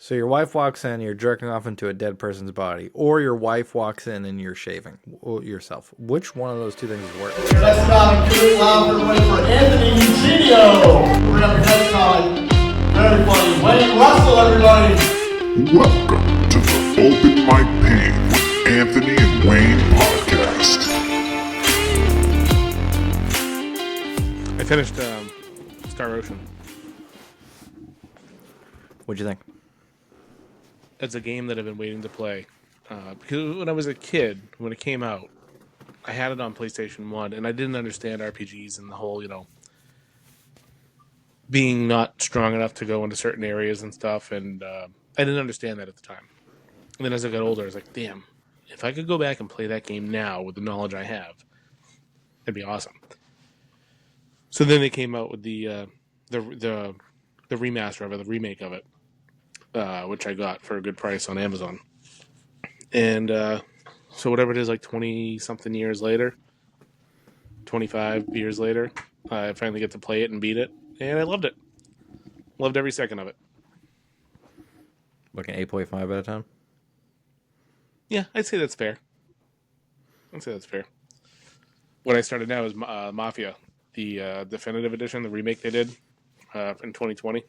So your wife walks in, you're jerking off into a dead person's body, or your wife walks in and you're shaving yourself. Which one of those two things is worse? Next time, give it loud everybody for Anthony Eugenio. We're gonna have next time. Very funny. Wayne Russell, everybody. Welcome to the Open Mic Pain with Anthony and Wayne podcast. I finished Star Ocean. What'd you think? It's a game that I've been waiting to play. Because when I was a kid, when it came out, I had it on PlayStation 1, and I didn't understand RPGs and the whole, being not strong enough to go into certain areas and stuff, and I didn't understand that at the time. And then as I got older, I was like, damn, if I could go back and play that game now with the knowledge I have, that'd be awesome. So then they came out with the remaster of it, the remake of it, which I got for a good price on Amazon. And so whatever it is, like 20-something years later, 25 years later, I finally get to play it and beat it, and I loved it. Loved every second of it. Like an 8.5 out of 10? Yeah, I'd say that's fair. What I started now is Mafia, the definitive edition, the remake they did in 2020.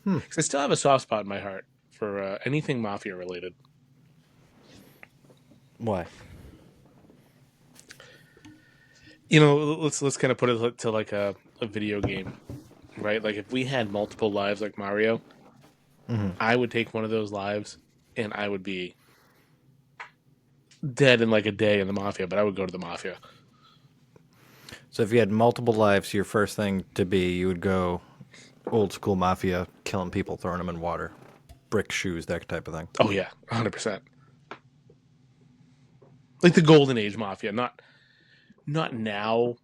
Because I still have a soft spot in my heart for anything Mafia related. Why? Let's kind of put it to like a video game, right? Like if we had multiple lives like Mario, I would take one of those lives and I would be dead in like a day in the Mafia, but I would go to the Mafia. So if you had multiple lives, your first thing to be, you would go old school Mafia, killing people, throwing them in water, brick shoes, that type of thing. Oh yeah, 100%. Like the Golden Age Mafia, not now,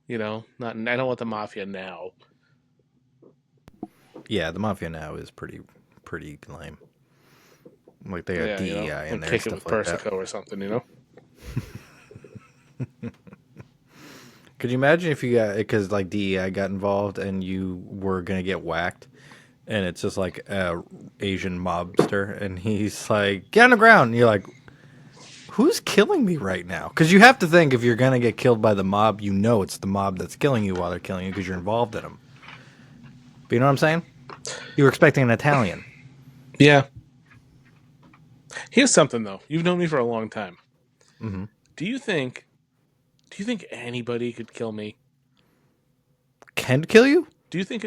not I don't want the Mafia now. Yeah, the Mafia now is pretty lame. Like they got DEI in there, kick stuff it with like Persico that. or something, Could you imagine if you got, because like DEI got involved and you were gonna get whacked, and it's just like a Asian mobster, and he's like, "Get on the ground," and you're like, "Who's killing me right now?" Because you have to think if you're gonna get killed by the mob, it's the mob that's killing you while they're killing you because you're involved in them. But you know what I'm saying? You were expecting an Italian. Yeah. Here's something though. You've known me for a long time. Mm-hmm. Do you think anybody could kill me? Can kill you? Don't you think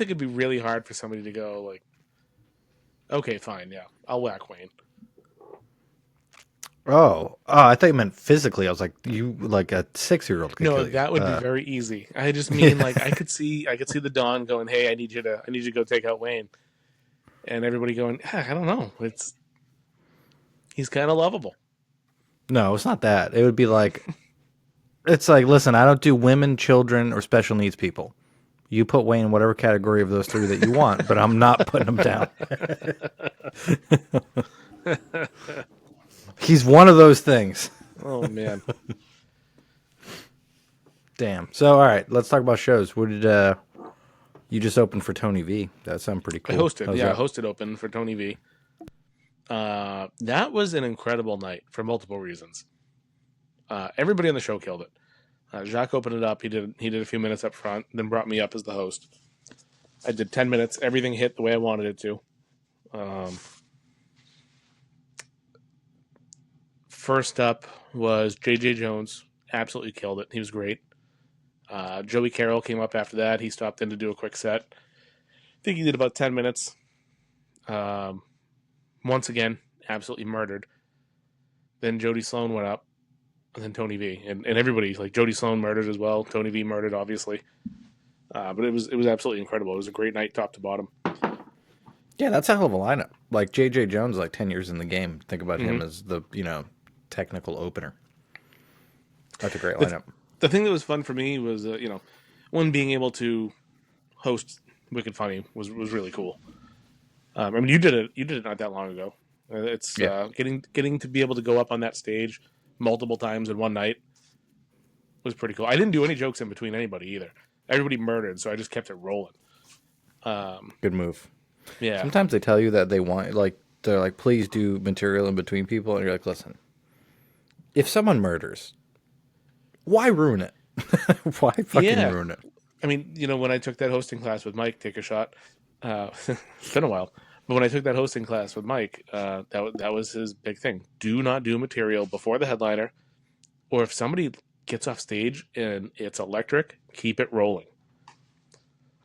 it'd be really hard for somebody to go like, okay, fine, yeah, I'll whack Wayne. Oh, I thought you meant physically. I was like, you like a 6-year-old could kill you. No, that would be very easy. I just mean like I could see the Don going, "Hey, I need you to go take out Wayne," and everybody going, I don't know, he's kind of lovable. No, it's not that. It would be like, it's like, listen, I don't do women, children, or special needs people. You put Wayne in whatever category of those three that you want, but I'm not putting him down. He's one of those things. Oh man. Damn. So, all right, let's talk about shows. What did you just opened for Tony V? That sounded pretty cool. I hosted open for Tony V. That was an incredible night for multiple reasons. Everybody on the show killed it. Jacques opened it up. He did a few minutes up front, then brought me up as the host. I did 10 minutes. Everything hit the way I wanted it to. First up was J.J. Jones. Absolutely killed it. He was great. Joey Carroll came up after that. He stopped in to do a quick set. I think he did about 10 minutes. Once again, absolutely murdered. Then Jody Sloan went up. And then Tony V. And everybody, like Jody Sloan murdered as well. Tony V murdered, obviously. But it was absolutely incredible. It was a great night top to bottom. Yeah, that's a hell of a lineup. Like J.J. Jones, like 10 years in the game. Think about him as the, technical opener. That's a great lineup. The thing that was fun for me was, one, being able to host Wicked Funny was really cool. I mean, you did it not that long ago. It's getting to be able to go up on that stage multiple times in one night was pretty cool. I didn't do any jokes in between anybody either. Everybody murdered, so I just kept it rolling. Good move. Yeah. Sometimes they tell you that they want, like, they're like, please do material in between people, and you're like, listen, if someone murders, why ruin it? Why fucking Yeah. ruin it? I mean, when I took that hosting class with Mike, take a shot. It's been a while, but when I took that hosting class with Mike, that was his big thing. Do not do material before the headliner, or if somebody gets off stage and it's electric, keep it rolling.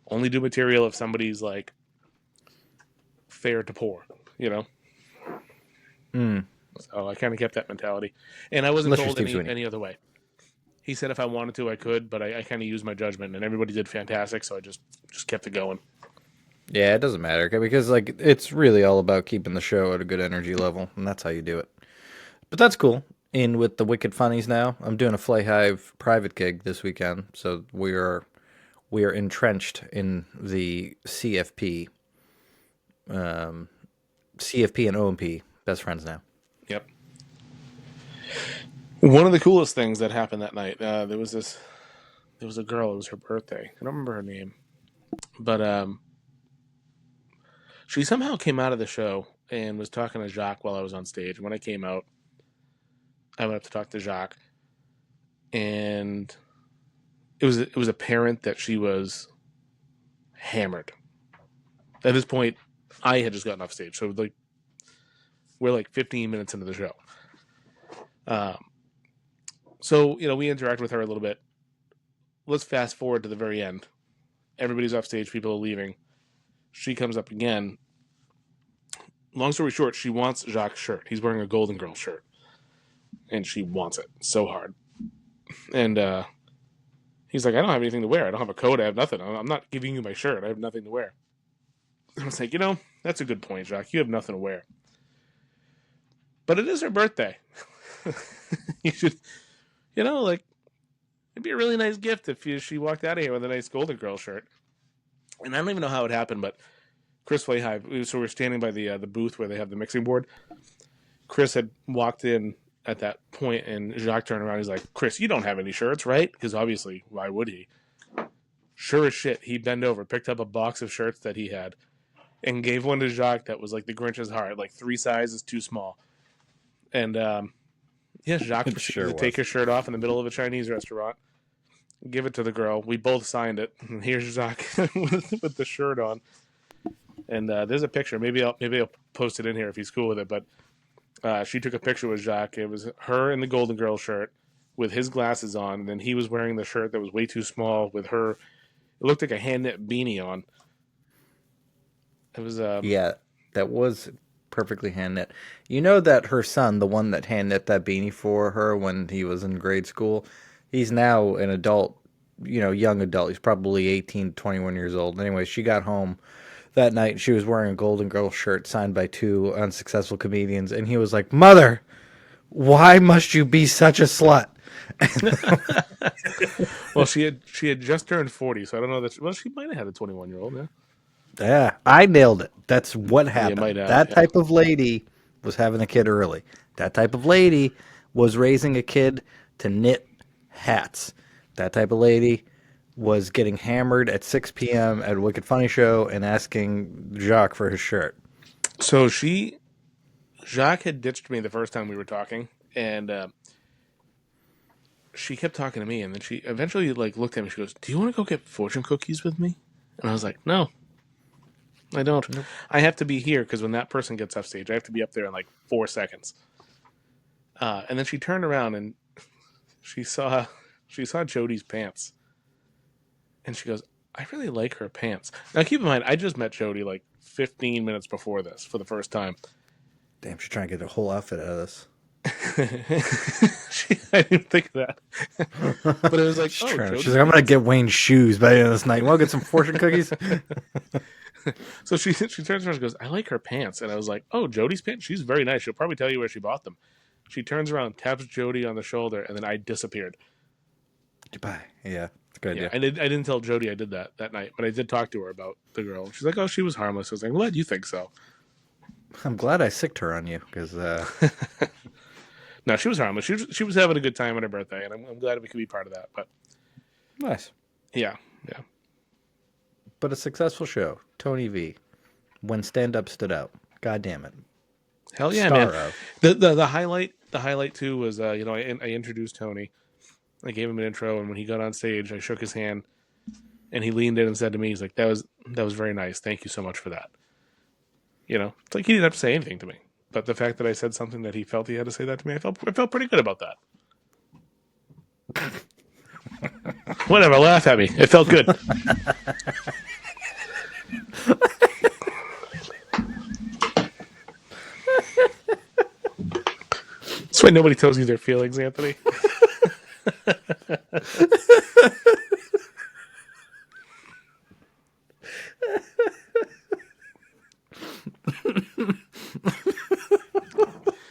Only do material if somebody's like fair to poor, you know. So I kind of kept that mentality, and I wasn't Unless you're told Steve Sweeney. any other way. He said if I wanted to, I could, but I kind of used my judgment, and everybody did fantastic, so I just kept it going. Yeah, it doesn't matter because like it's really all about keeping the show at a good energy level, and that's how you do it. But that's cool. In with the Wicked Funnies now. I'm doing a Flay Hive private gig this weekend, so we are entrenched in the CFP, CFP and OMP best friends now. Yep. One of the coolest things that happened that night, there was a girl. It was her birthday. I don't remember her name, but she somehow came out of the show and was talking to Jacques while I was on stage. When I came out, I went up to talk to Jacques, and it was apparent that she was hammered. At this point, I had just gotten off stage, so like we're like 15 minutes into the show. So we interact with her a little bit. Let's fast forward to the very end. Everybody's off stage. People are leaving. She comes up again. Long story short, she wants Jacques' shirt. He's wearing a Golden Girl shirt, and she wants it so hard. And he's like, I don't have anything to wear. I don't have a coat. I have nothing. I'm not giving you my shirt. I have nothing to wear. I was like, that's a good point, Jacques. You have nothing to wear. But it is her birthday. You should, like, it'd be a really nice gift if she walked out of here with a nice Golden Girl shirt. And I don't even know how it happened, but Chris Flay Hive, so we're standing by the booth where they have the mixing board. Chris had walked in at that point, and Jacques turned around. He's like, Chris, you don't have any shirts, right? Because obviously, why would he? Sure as shit, he bent over, picked up a box of shirts that he had, and gave one to Jacques that was like the Grinch's heart, like 3 sizes too small. And Jacques proceeded to take his shirt off in the middle of a Chinese restaurant, give it to the girl. We both signed it. And here's Jacques with the shirt on. And there's a picture. Maybe I'll post it in here if he's cool with it. But she took a picture with Jacques. It was her in the Golden Girl shirt with his glasses on, and then he was wearing the shirt that was way too small with her. It looked like a hand knit beanie on. It was Yeah, that was perfectly hand knit. You know that her son, the one that hand knit that beanie for her when he was in grade school, he's now an adult, young adult. He's probably 18 to 21 years old. Anyway, she got home that night. She was wearing a Golden Girl shirt signed by 2 unsuccessful comedians, and he was like, "Mother, why must you be such a slut?" Well, she had just turned 40, so I don't know that. Well, she might have had a 21-year-old. Yeah. Yeah, I nailed it. That's what happened. might have, that yeah. type of lady was having a kid early. That type of lady was raising a kid to knit hats. That type of lady was getting hammered at 6 p.m. at a Wicked Funny show and asking Jacques for his shirt. So Jacques had ditched me the first time we were talking, and she kept talking to me, and then she eventually looked at me. She goes, "Do you want to go get fortune cookies with me?" And I was like, "No, I don't. Nope. I have to be here because when that person gets off stage, I have to be up there in 4 seconds." And then she turned around and she saw Jody's pants, and she goes, "I really like her pants." Now, keep in mind, I just met Jody 15 minutes before this for the first time. Damn, she's trying to get a whole outfit out of this. I didn't think of that. But it was like, She's Jody's like, I'm going to get Wayne's shoes by the end of this night. You want to get some fortune cookies? So she turns around and goes, "I like her pants." And I was like, "Oh, Jody's pants? She's very nice. She'll probably tell you where she bought them." She turns around, taps Jody on the shoulder, and then I disappeared. Goodbye. Yeah, it's a good idea. I didn't tell Jody I did that night, but I did talk to her about the girl. She's like, "Oh, she was harmless." I was like, "Glad you think so." I'm glad I sicked her on you because No, she was harmless. She was having a good time on her birthday, and I'm glad we could be part of that. But nice. yeah. But a successful show. Tony V. when stand-up stood out. God damn it. Hell yeah, Star man. of. The highlight too was I introduced Tony. I gave him an intro, and when he got on stage, I shook his hand, and he leaned in and said to me, "He's like, that was very nice. Thank you so much for that." It's like he didn't have to say anything to me, but the fact that I said something that he felt he had to say that to me, I felt pretty good about that. Whatever, laugh at me. It felt good. That's why nobody tells you their feelings, Anthony.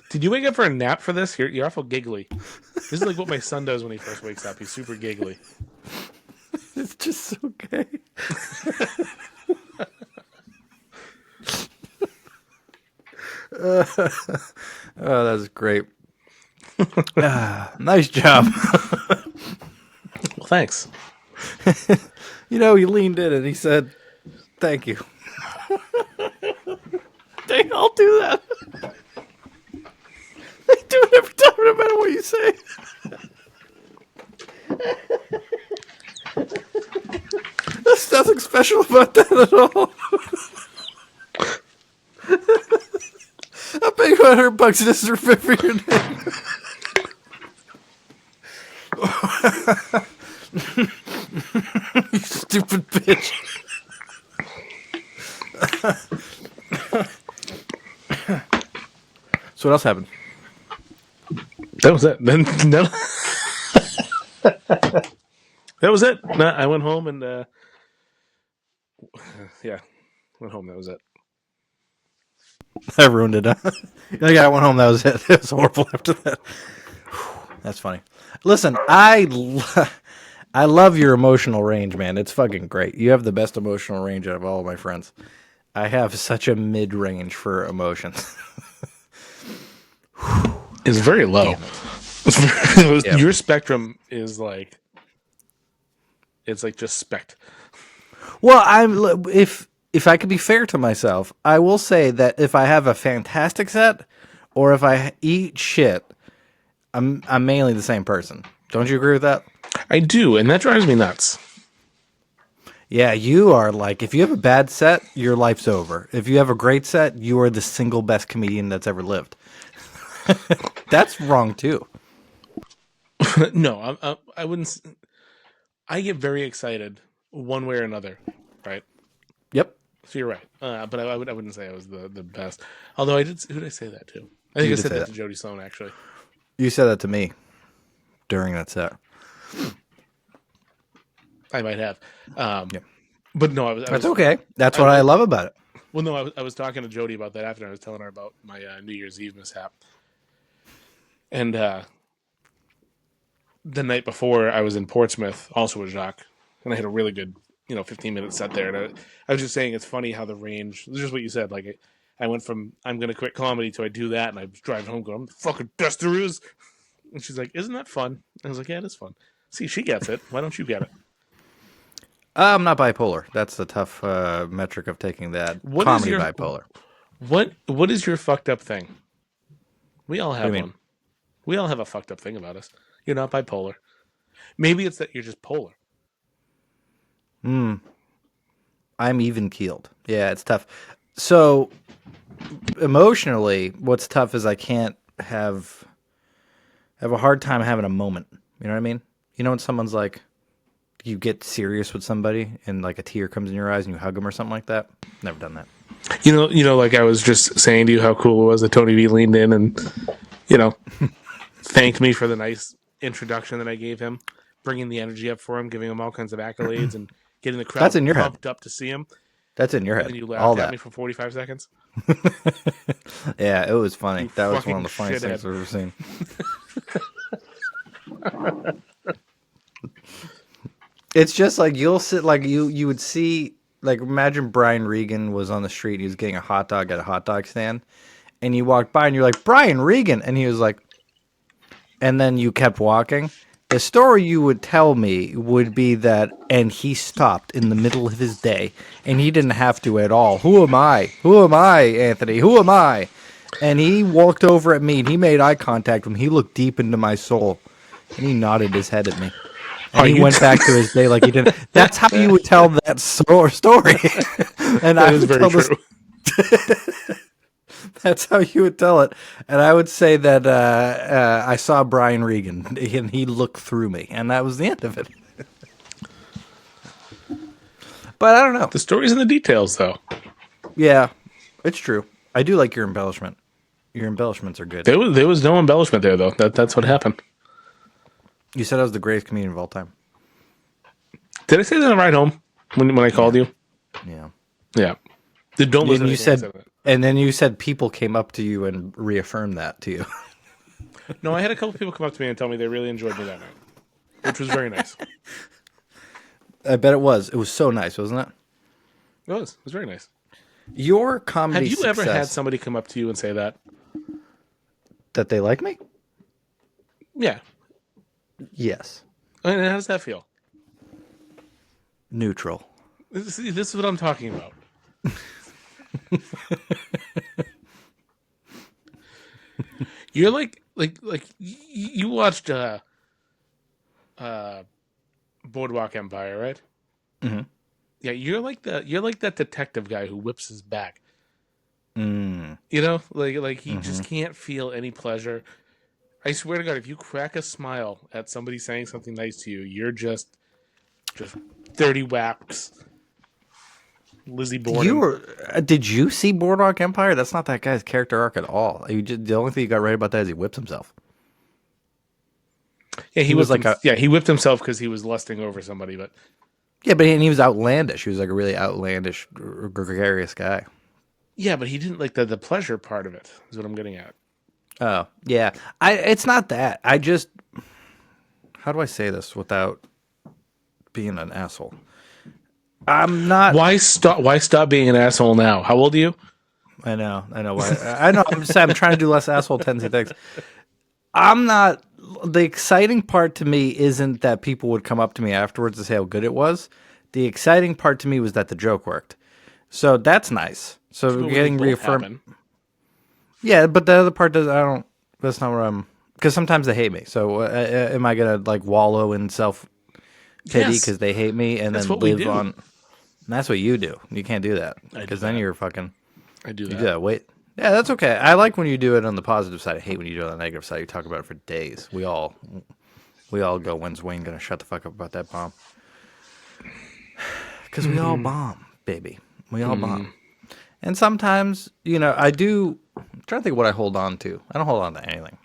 Did you wake up for a nap for this? You're awful giggly. This is like what my son does when he first wakes up. He's super giggly. It's just so gay. Oh, that's great. Nice job. Well, thanks. He leaned in and he said, "Thank you." Dang, I'll do that. I do it every time, no matter what you say. There's nothing special about that at all. I'll pay you $100 just to remember your name. You stupid bitch. So what else happened? That was it. Then no. That was it. No, I went home and went home. That was it. I ruined it. Yeah, I went home. That was it. It was horrible after that. That's funny. Listen, I love your emotional range, man. It's fucking great. You have the best emotional range out of all of my friends. I have such a mid-range for emotions. It's very low. Your spectrum is like, it's like just spect. Well, if I could be fair to myself, I will say that if I have a fantastic set or if I eat shit, I'm mainly the same person. Don't you agree with that? I do, and that drives me nuts. Yeah, you are like, if you have a bad set, your life's over. If you have a great set, you are the single best comedian that's ever lived. That's wrong too. No, I wouldn't. I get very excited one way or another, right? Yep. So you're right, but I wouldn't say I was the best. Although I did. Who did I say that to? I think I said that to Jody Sloan actually. You said that to me during that set. I might have. Yep. But no, That's okay. That's what I love about it. Well, no, I was talking to Jody about that after. I was telling her about my New Year's Eve mishap. And the night before, I was in Portsmouth, also with Jacques, and I had a really good, 15-minute set there. And I was just saying, it's funny how the range, just what you said, like I went from I'm going to quit comedy to I do that, and I was driving home going, I'm the fucking best there is. And she's like, isn't that fun? I was like, yeah, it is fun. See, she gets it. Why don't you get it? I'm not bipolar. That's the tough metric of taking that. What comedy is your, bipolar. What is your fucked up thing? We all have do you one. mean? We all have a fucked up thing about us. You're not bipolar. Maybe it's that you're just polar. I'm even keeled. Yeah, it's tough. So emotionally, what's tough is I can't have a hard time having a moment. You know what I mean? You know when someone's like, you get serious with somebody and like a tear comes in your eyes and you hug them or something like that? Never done that. Like I was just saying to you how cool it was that Tony V leaned in and, thanked me for the nice introduction that I gave him, bringing the energy up for him, giving him all kinds of accolades and getting the crowd That's in your head. pumped up to see him. That's in your head. And you all laughed at that. me for 45 seconds. Yeah, it was funny. You That was one fucking of the funniest things shithead. I've ever seen. It's just like you'll sit like you would see, like, imagine Brian Regan was on the street, he was getting a hot dog at a hot dog stand, and you walked by and you're like, Brian Regan, and he was like, and then you kept walking. The story you would tell me would be that, and he stopped in the middle of his day, and he didn't have to at all. Who am I? Who am I, Anthony? Who am I? And he walked over at me, and he made eye contact with me. He looked deep into my soul, and he nodded his head at me. And he went back to his day like he didn't. That's how you would tell that story. And That is very true. That's how you would tell it. And I would say that I saw Brian Regan, and he looked through me, and that was the end of it. But I don't know. The story's in the details, though. Yeah, it's true. I do like your embellishment. Your embellishments are good. There was no embellishment there, though. That's what happened. You said I was the greatest comedian of all time. Did I say that on the ride home when I called you? Yeah. Yeah. Don't listen. And you to anything I said, that. and then you said people came up to you and reaffirmed that to you. No, I had a couple people come up to me and tell me they really enjoyed me that night, which was very nice. I bet it was. It was so nice, wasn't it? It was. It was very nice. Your comedy Have you ever had success- somebody come up to you and say that? that they like me? Yeah. Yes. And how does that feel? Neutral. This is what I'm talking about. You're like you watched Boardwalk Empire, right? Mm-hmm. Yeah, you're like that detective guy who whips his back. Mm. You know, like he just can't feel any pleasure. I swear to God, if you crack a smile at somebody saying something nice to you, you're just 30 whacks. Lizzie Borden. Did you see Boardwalk Empire? That's not that guy's character arc at all. The only thing you got right about that is he whips himself. Yeah, he was like he whipped himself because he was lusting over somebody. But Yeah, but he was outlandish. He was like a really outlandish, gregarious guy. yeah, but he didn't like the pleasure part of it. Is what I'm getting at. Oh, yeah. It's not that. I just, how do I say this without being an asshole? I'm not. Why stop being an asshole now? How old are you? I know. Why. I know. I'm trying to do less asshole tendency things. I'm not. The exciting part to me isn't that people would come up to me afterwards to say how good it was. The exciting part to me was that the joke worked. So that's nice. So People getting both reaffirmed. happen. Yeah, but the other part does. I don't. That's not what I'm. Because sometimes they hate me. So am I gonna like wallow in self pity Yes. because they hate me and That's then what we live do. on? And that's what you do. You can't do that I do because then that. you're fucking. I do You that. do that. Wait. Yeah, that's okay. I like when you do it on the positive side. I hate when you do it on the negative side. You talk about it for days. We all go, when's Wayne going to shut the fuck up about that bomb? Because we all bomb, baby. We all bomb. And sometimes, I do. I'm trying to think of what I hold on to. I don't hold on to anything.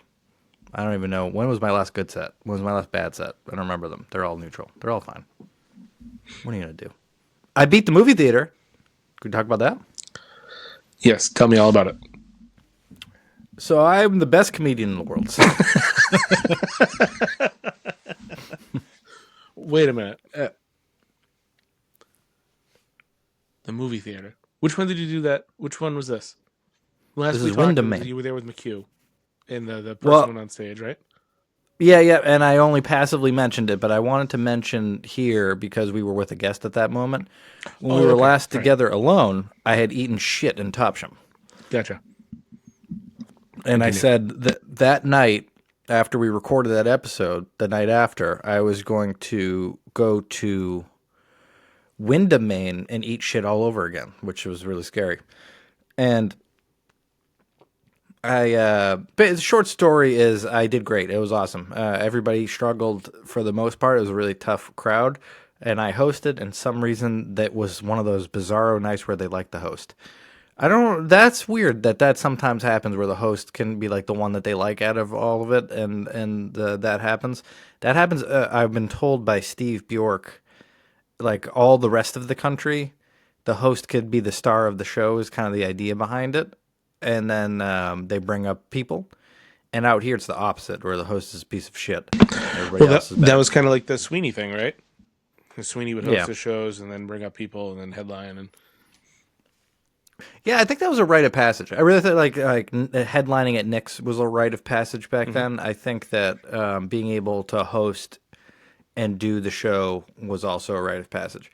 I don't even know. When was my last good set? When was my last bad set? I don't remember them. They're all neutral. They're all fine. What are you going to do? I beat the movie theater. Could we talk about that? Yes, tell me all about it. So I'm the best comedian in the world. So. Wait a minute. The movie theater. Which one did you do that? Which one was this? Last This we is talked, Wyndham it was- Man. you were there with McHugh, and the person Well- went on stage, right? Yeah, and I only passively mentioned it, but I wanted to mention here because we were with a guest at that moment. When we were okay. last Right. together alone, I had eaten shit in Topsham. Gotcha. And I said that night, after we recorded that episode, the night after, I was going to go to Wyndham, Maine and eat shit all over again, which was really scary. And but the short story is I did great. It was awesome. Everybody struggled for the most part. It was a really tough crowd. And I hosted, and some reason that was one of those bizarro nights where they like the host. That's weird that sometimes happens where the host can be like the one that they like out of all of it, and that happens. That happens. I've been told by Steve Bjork, like all the rest of the country, the host could be the star of the show is kind of the idea behind it, and then they bring up people. And out here, it's the opposite, where the host is a piece of shit. Everybody Well, else is that better. was kind of like the Sweeney thing, right? Sweeney would host Yeah. the shows and then bring up people and then headline and Yeah, I think that was a rite of passage. I really thought headlining at Nick's was a rite of passage back then. I think that being able to host and do the show was also a rite of passage.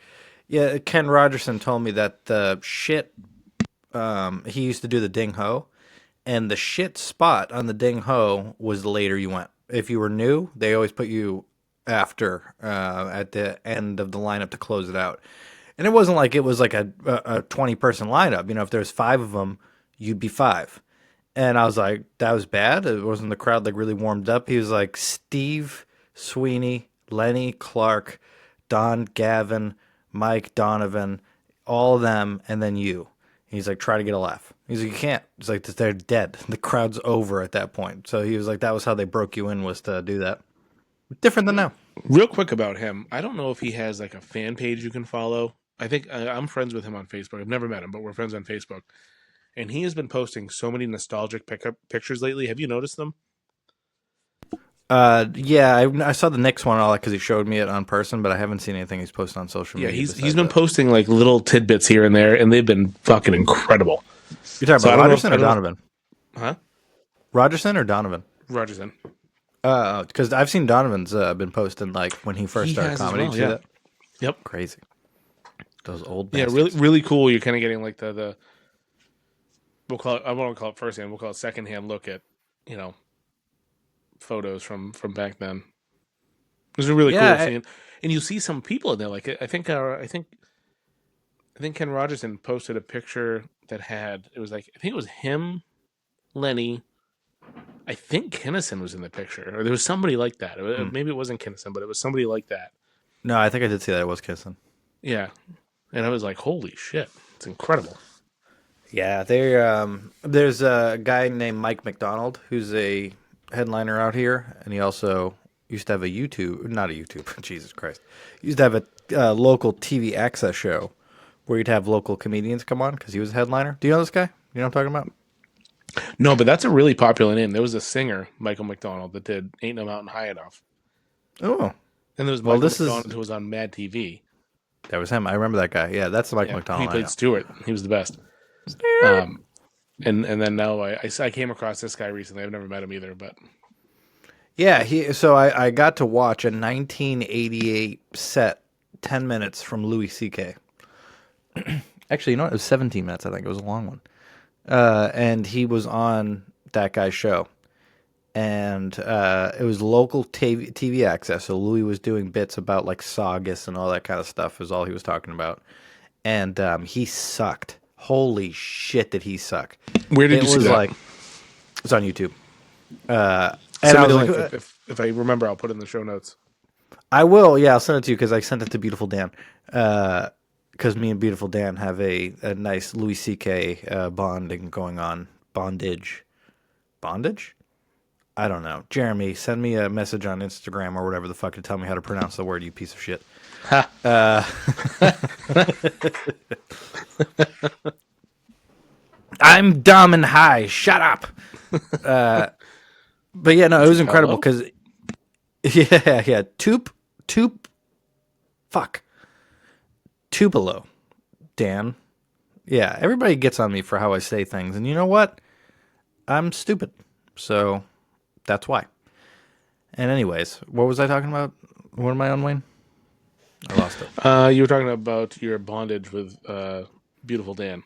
Yeah, Ken Rogerson told me that the shit he used to do the ding ho, and the shit spot on the ding ho was the later you went. If you were new, they always put you after at the end of the lineup to close it out. And it wasn't like it was like a 20-person lineup. You know, if there's 5 of them, you'd be 5. And I was like, that was bad. It wasn't the crowd like really warmed up. He was like Steve Sweeney, Lenny Clark, Don Gavin, Mike Donovan, all of them, and then you. He's like, try to get a laugh. He's like, you can't. It's like they're dead. The crowd's over at that point. So he was like, that was how they broke you in, was to do that. Different than now. Real quick about him, I don't know if he has like a fan page you can follow. I think I'm friends with him on Facebook. I've never met him, but we're friends on Facebook. And he has been posting so many nostalgic pictures lately. Have you noticed them? Yeah, I saw the Knicks one all that because he showed me it on person, but I haven't seen anything he's posted on social Yeah, media. he's been posting like little tidbits here and there, and they've been fucking incredible. You're talking So I about don't know Rogerson if- or I don't know- Donovan? Huh? Rogerson or Donovan? Rogerson. Because I've seen Donovan's been posting like when he first He started has as comedy. well, See yeah. that? Yep. Crazy. Those old Yeah, bastards. really cool. You're kind of getting like the we'll call it. I won't call it first hand. We'll call it second hand look at photos from back then. It was really Yeah, cool seeing, and you see some people in there. Like I think Ken Rogerson posted a picture that had it was like I think it was him, Lenny. I think Kinnison was in the picture, or there was somebody like that. Maybe it wasn't Kinnison, but it was somebody like that. No, I think I did see that. It was kissing. Yeah, and I was like, "Holy shit, it's incredible." Yeah, there's a guy named Mike McDonald who's a headliner out here, and he also used to have not a YouTube, Jesus Christ. He used to have a local TV access show where he'd have local comedians come on because he was a headliner. Do you know this guy? You know what I'm talking about? No, but that's a really popular name. There was a singer, Michael McDonald, that did "Ain't No Mountain High Enough," Oh, and there was Well, Michael this is- McDonald who was on Mad TV. that was him. I remember that guy. Yeah, that's the Mike Yeah, McDonald. he I played know. Stewart. He was the best. And then now I came across this guy recently. I've never met him either, but Yeah, so I got to watch a 1988 set, 10 minutes from Louis C.K. Actually, you know what? It was 17 minutes, I think. It was a long one. And he was on that guy's show. And it was local TV access. So Louis was doing bits about like Saugus and all that kind of stuff is all he was talking about. And he sucked. Holy shit, did he suck. where did It you see was that? like, it's on YouTube. And Send I me the was link. like, If I remember, I'll put it in the show notes. I will. Yeah, I'll send it to you because I sent it to Beautiful Dan. Because me and Beautiful Dan have a nice Louis C.K. Bonding going on. Bondage? I don't know. Jeremy, send me a message on Instagram or whatever the fuck to tell me how to pronounce the word, you piece of shit. I'm dumb and high. Shut up. But yeah, no, it was incredible because yeah, Tupelo, Dan. Yeah, everybody gets on me for how I say things, and you know what? I'm stupid, so that's why. And anyways, what was I talking about? What am I on, Wayne? I lost it. You were talking about your bondage with Beautiful Dan.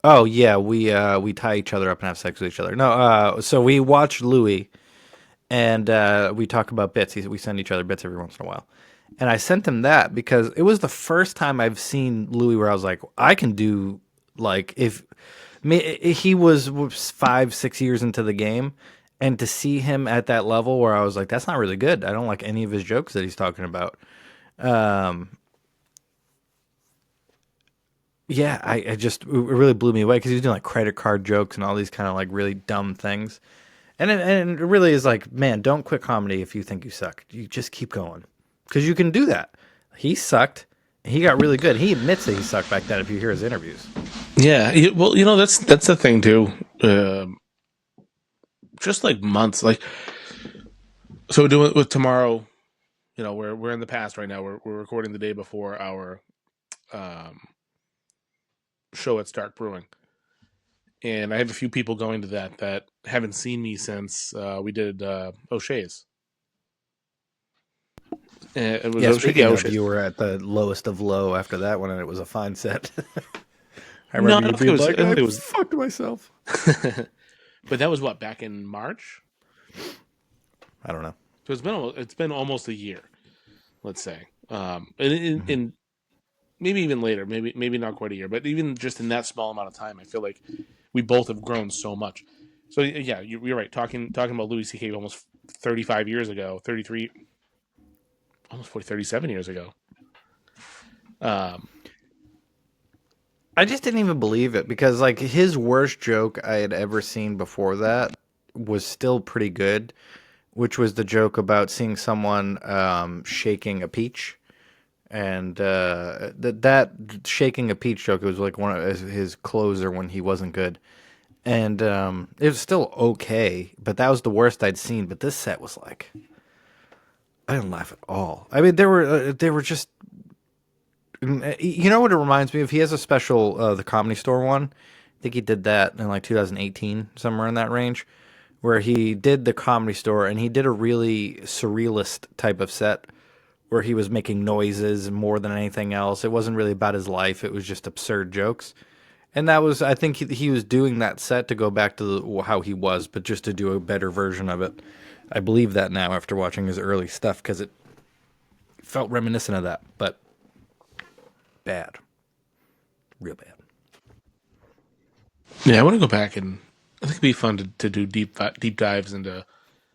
Oh yeah, we tie each other up and have sex with each other. No, so we watch Louis, and we talk about bits. We send each other bits every once in a while. And I sent him that because it was the first time I've seen Louis where I was like, I can do like he was 5-6 years into the game, and to see him at that level where I was like, that's not really good. I don't like any of his jokes that he's talking about. Yeah, I just it really blew me away because he was doing like credit card jokes and all these kind of like really dumb things, and it really is like, man, don't quit comedy if you think you suck. You just keep going because you can do that. He sucked. He got really good. He admits that he sucked back then. If you hear his interviews, Yeah, well, that's the thing too. Just like months, like so we're doing it with tomorrow. We're in the past right now. We're recording the day before our show at Stark Brewing. And I have a few people going to that haven't seen me since we did O'Shea's. It was Yeah, O'Shea, speaking of, O'Shea's. you were at the lowest of low after that one, and it was a fine set. I No, remember I you don't think being it was- like, I don't think I it was- fucked myself. But that was what, back in March? I don't know. So it's been almost a year, let's say. In maybe even later, maybe not quite a year, but even just in that small amount of time, I feel like we both have grown so much. So yeah, you're right. Talking about Louis C.K. almost 35 years ago, 33, almost 40, 37 years ago. I just didn't even believe it because, like, his worst joke I had ever seen before that was still pretty good, which was the joke about seeing someone shaking a peach. And that shaking a peach joke, it was like one of his closer when he wasn't good. And it was still okay, but that was the worst I'd seen. But this set was like, I didn't laugh at all. I mean, they were just, you know what it reminds me of? He has a special, the Comedy Store one. I think he did that in like 2018, somewhere in that range, where he did the Comedy Store and he did a really surrealist type of set where he was making noises more than anything else. It wasn't really about his life. It was just absurd jokes. And that was, I think he was doing that set to go back to how he was, but just to do a better version of it. I believe that now after watching his early stuff because it felt reminiscent of that, but bad. Real bad. Yeah, I want to go back and I think it'd be fun to do deep dives into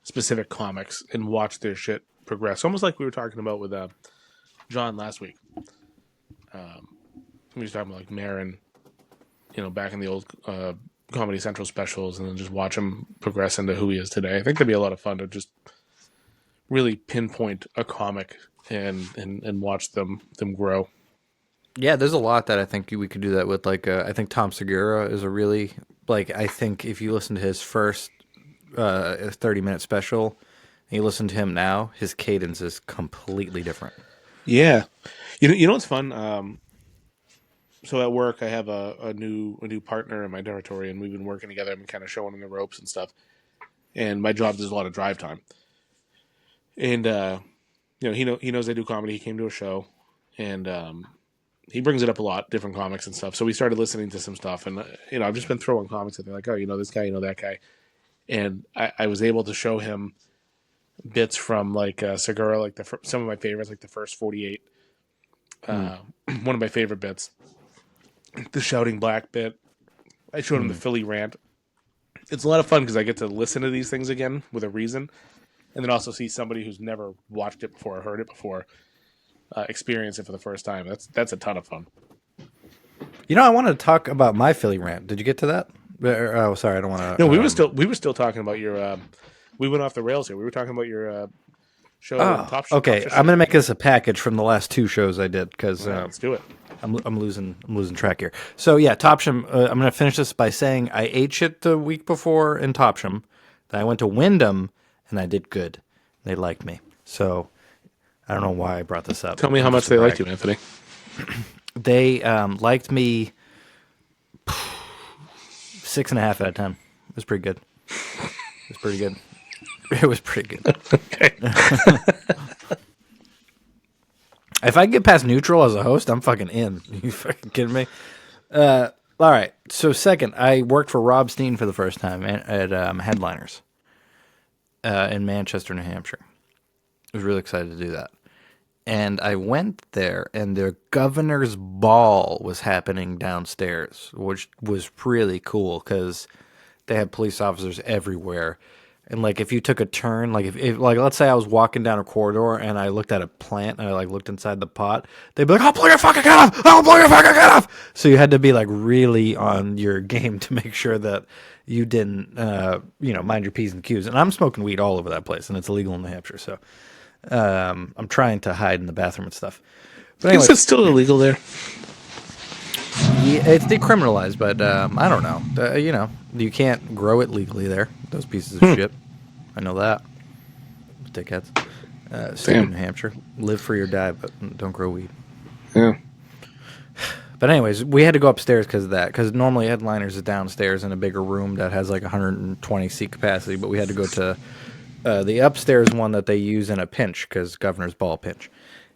specific comics and watch their shit progress. Almost like we were talking about with John last week. We were talking about like Marin, back in the old Comedy Central specials, and then just watch him progress into who he is today. I think that'd be a lot of fun to just really pinpoint a comic and watch them grow. Yeah, there's a lot that I think we could do that with. Like, I think Tom Segura is a really, like, I think if you listen to his first 30-minute special, and you listen to him now, his cadence is completely different. Yeah, you know what's fun? So at work, I have a new partner in my territory, and we've been working together and kind of showing him the ropes and stuff. And my job does a lot of drive time, and he knows I do comedy. He came to a show, and he brings it up a lot, different comics and stuff. So we started listening to some stuff, and I've just been throwing comics at them, like, oh, this guy, that guy, and I was able to show him bits from like Segura, like some of my favorites, like the first 48. One of my favorite bits, the Shouting Black bit. I showed him the Philly rant. It's a lot of fun because I get to listen to these things again with a reason, and then also see somebody who's never watched it before or heard it before experience it for the first time. That's a ton of fun. I wanted to talk about my Philly rant. Did you get to that? Oh, sorry, I don't want to. No, we were still talking about your. We went off the rails here. We were talking about your show. Top Show. Okay, I'm gonna make this a package from the last two shows I did because Let's do it. I'm losing track here. So yeah, Topsham. I'm gonna finish this by saying I ate shit the week before in Topsham. Then I went to Wyndham and I did good. They liked me. So I don't know why I brought this up. Tell me how much they liked you, Anthony. They liked me 6.5 out of 10. It was pretty good. It was pretty good. Okay. If I get past neutral as a host, I'm fucking in. You fucking kidding me? All right. So second, I worked for Rob Steen for the first time at Headliners in Manchester, New Hampshire. I was really excited to do that. And I went there, and the governor's ball was happening downstairs, which was really cool because they had police officers everywhere. And like, if you took a turn, like if like, let's say I was walking down a corridor and I looked at a plant and I like looked inside the pot, they'd be like, "I'll blow your fucking head off! I'll blow your fucking head off!" So you had to be like really on your game to make sure that you didn't, mind your P's and Q's. And I'm smoking weed all over that place, and it's illegal in New Hampshire. So I'm trying to hide in the bathroom and stuff. But anyway, Is it still illegal there? yeah, it's decriminalized, but I don't know. You can't grow it legally there. Those pieces of shit. I know that. Dickheads. Stay in New Hampshire. Live free or die, but don't grow weed. Yeah. But anyways, we had to go upstairs because of that. Because normally headliners is downstairs in a bigger room that has like 120 seat capacity. But we had to go to the upstairs one that they use in a pinch because Governor's Ball pinch.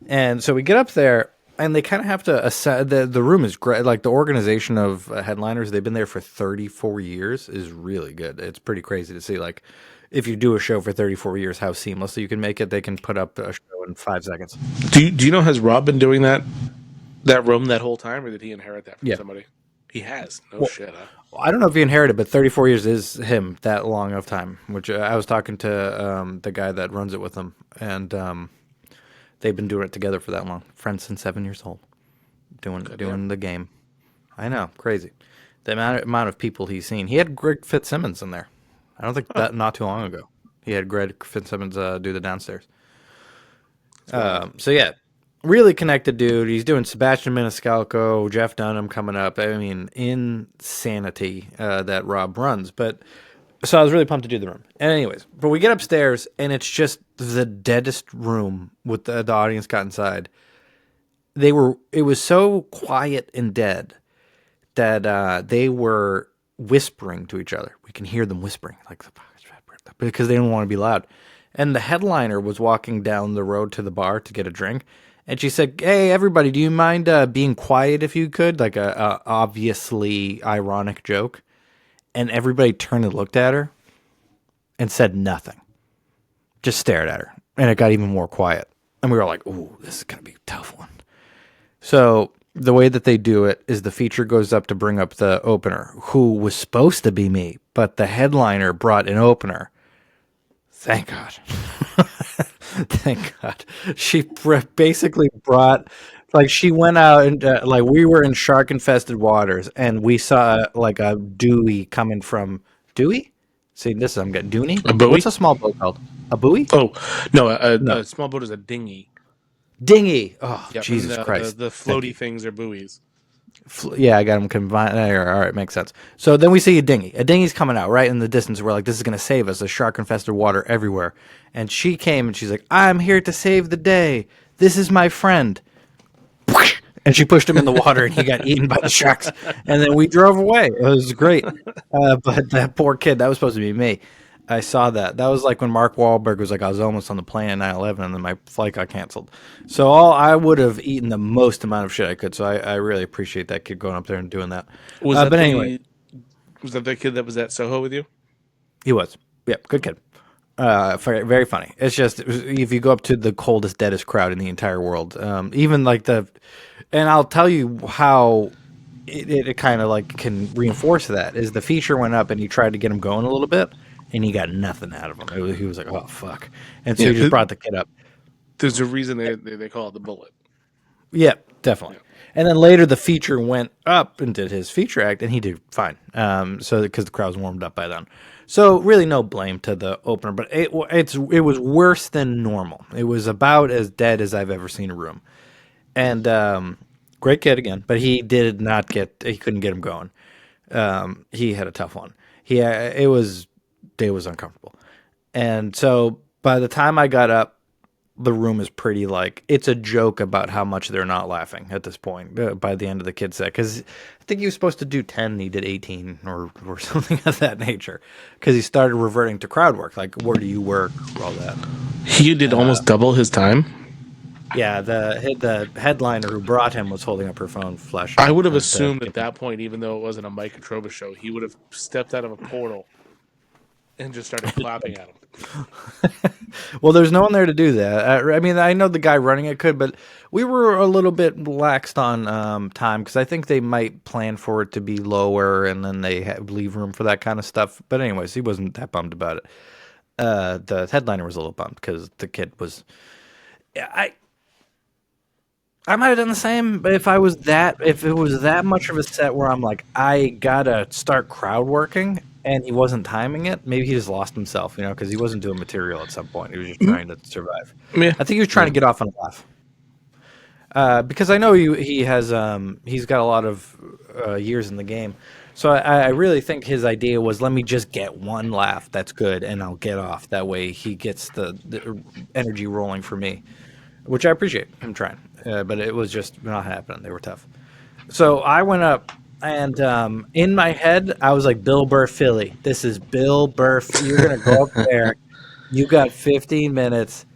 And so we get up there, and they kind of have to assess. The room is great. Like the organization of headliners, they've been there for 34 years, is really good. It's pretty crazy to see. Like if you do a show for 34 years, how seamlessly you can make it. They can put up a show in 5 seconds. Do you know, has Rob been doing that room that whole time, or did he inherit that from Yeah. somebody? He has. No shit, huh? I don't know if he inherited, but 34 years is him that long of time. Which I was talking to the guy that runs it with him, and they've been doing it together for that long. Friends since 7 years old, doing the game. I know, crazy. The amount of people he's seen. He had Greg Fitzsimmons in there. I don't think that not too long ago. He had Greg Fitzsimmons do the downstairs. So yeah, really connected dude. He's doing Sebastian Maniscalco, Jeff Dunham coming up. I mean, insanity that Rob runs. But so I was really pumped to do the room. And anyways, but we get upstairs and it's just the deadest room with the audience got inside. It was so quiet and dead that they were whispering to each other. We can hear them whispering because they didn't want to be loud. And the headliner was walking down the road to the bar to get a drink. And she said, "Hey, everybody, do you mind being quiet if you could?" Like a obviously ironic joke. And everybody turned and looked at her and said nothing. Just stared at her. And it got even more quiet. And we were like, ooh, this is going to be a tough one. So the way that they do it is the feature goes up to bring up the opener, who was supposed to be me, but the headliner brought an opener. Thank God. Thank God. She basically brought, like, she went out and, like, we were in shark infested waters and we saw, like, a Dewey coming from, Dewey? See, this I'm getting, Dooney? A buoy? What's a small boat called? A buoy? Oh, no, a small boat is a dinghy. Dinghy. Oh, Yep, Jesus and Christ. The floaty things are buoys. Yeah, I got them combined. All right, makes sense. So then we see a dinghy. A dinghy's coming out right in the distance. We're like, this is going to save us. There's shark-infested water everywhere. And she came and she's like, I'm here to save the day. This is my friend. And she pushed him in the water and he got eaten by the sharks. And then we drove away. It was great. But that poor kid, that was supposed to be me. I saw that. That was like when Mark Wahlberg was like, I was almost on the plane at 9/11 and then my flight got canceled. So I would have eaten the most amount of shit I could. So I really appreciate that kid going up there and doing that. Anyway, was that the kid that was at Soho with you? he was. Yep, good kid. Very, very funny. It's just if you go up to the coldest, deadest crowd in the entire world, even like and I'll tell you how it kind of like can reinforce that is the feature went up and he tried to get him going a little bit. And he got nothing out of him. He was like, "Oh fuck!" And so he just brought the kid up. There's a reason they call it the bullet. Yeah, definitely. And then later the feature went up and did his feature act, and he did fine. So because the crowd's warmed up by then, so really no blame to the opener, but it was worse than normal. It was about as dead as I've ever seen a room. And great kid again, but he couldn't get him going. He had a tough one. It was uncomfortable. And so by the time I got up, the room is pretty like, it's a joke about how much they're not laughing at this point by the end of the kid set. Because I think he was supposed to do 10 and he did 18 or something of that nature. Because he started reverting to crowd work. Like, where do you work? All that. He did almost double his time. Yeah, the headliner who brought him was holding up her phone flashing. I would have assumed at that point, even though it wasn't a Mike Atroba show, he would have stepped out of a portal and just started clapping at him. Well, there's no one there to do that. I mean, I know the guy running it could, but we were a little bit laxed on time because I think they might plan for it to be lower and then they leave room for that kind of stuff. But anyways, he wasn't that bummed about it. The headliner was a little bummed because the kid was... I might have done the same, but if it was that much of a set where I'm like, I gotta start crowd working, and he wasn't timing it, maybe he just lost himself, because he wasn't doing material at some point. He was just trying to survive. Yeah. I think he was trying to get off on a laugh. Because I know he's got a lot of years in the game, so I really think his idea was, let me just get one laugh that's good, and I'll get off. That way he gets the energy rolling for me, which I appreciate him trying. But it was just not happening. They were tough. So I went up, and in my head, I was like, Bill Burr Philly. This is Bill Burr. You're going to go up there. You got 15 minutes.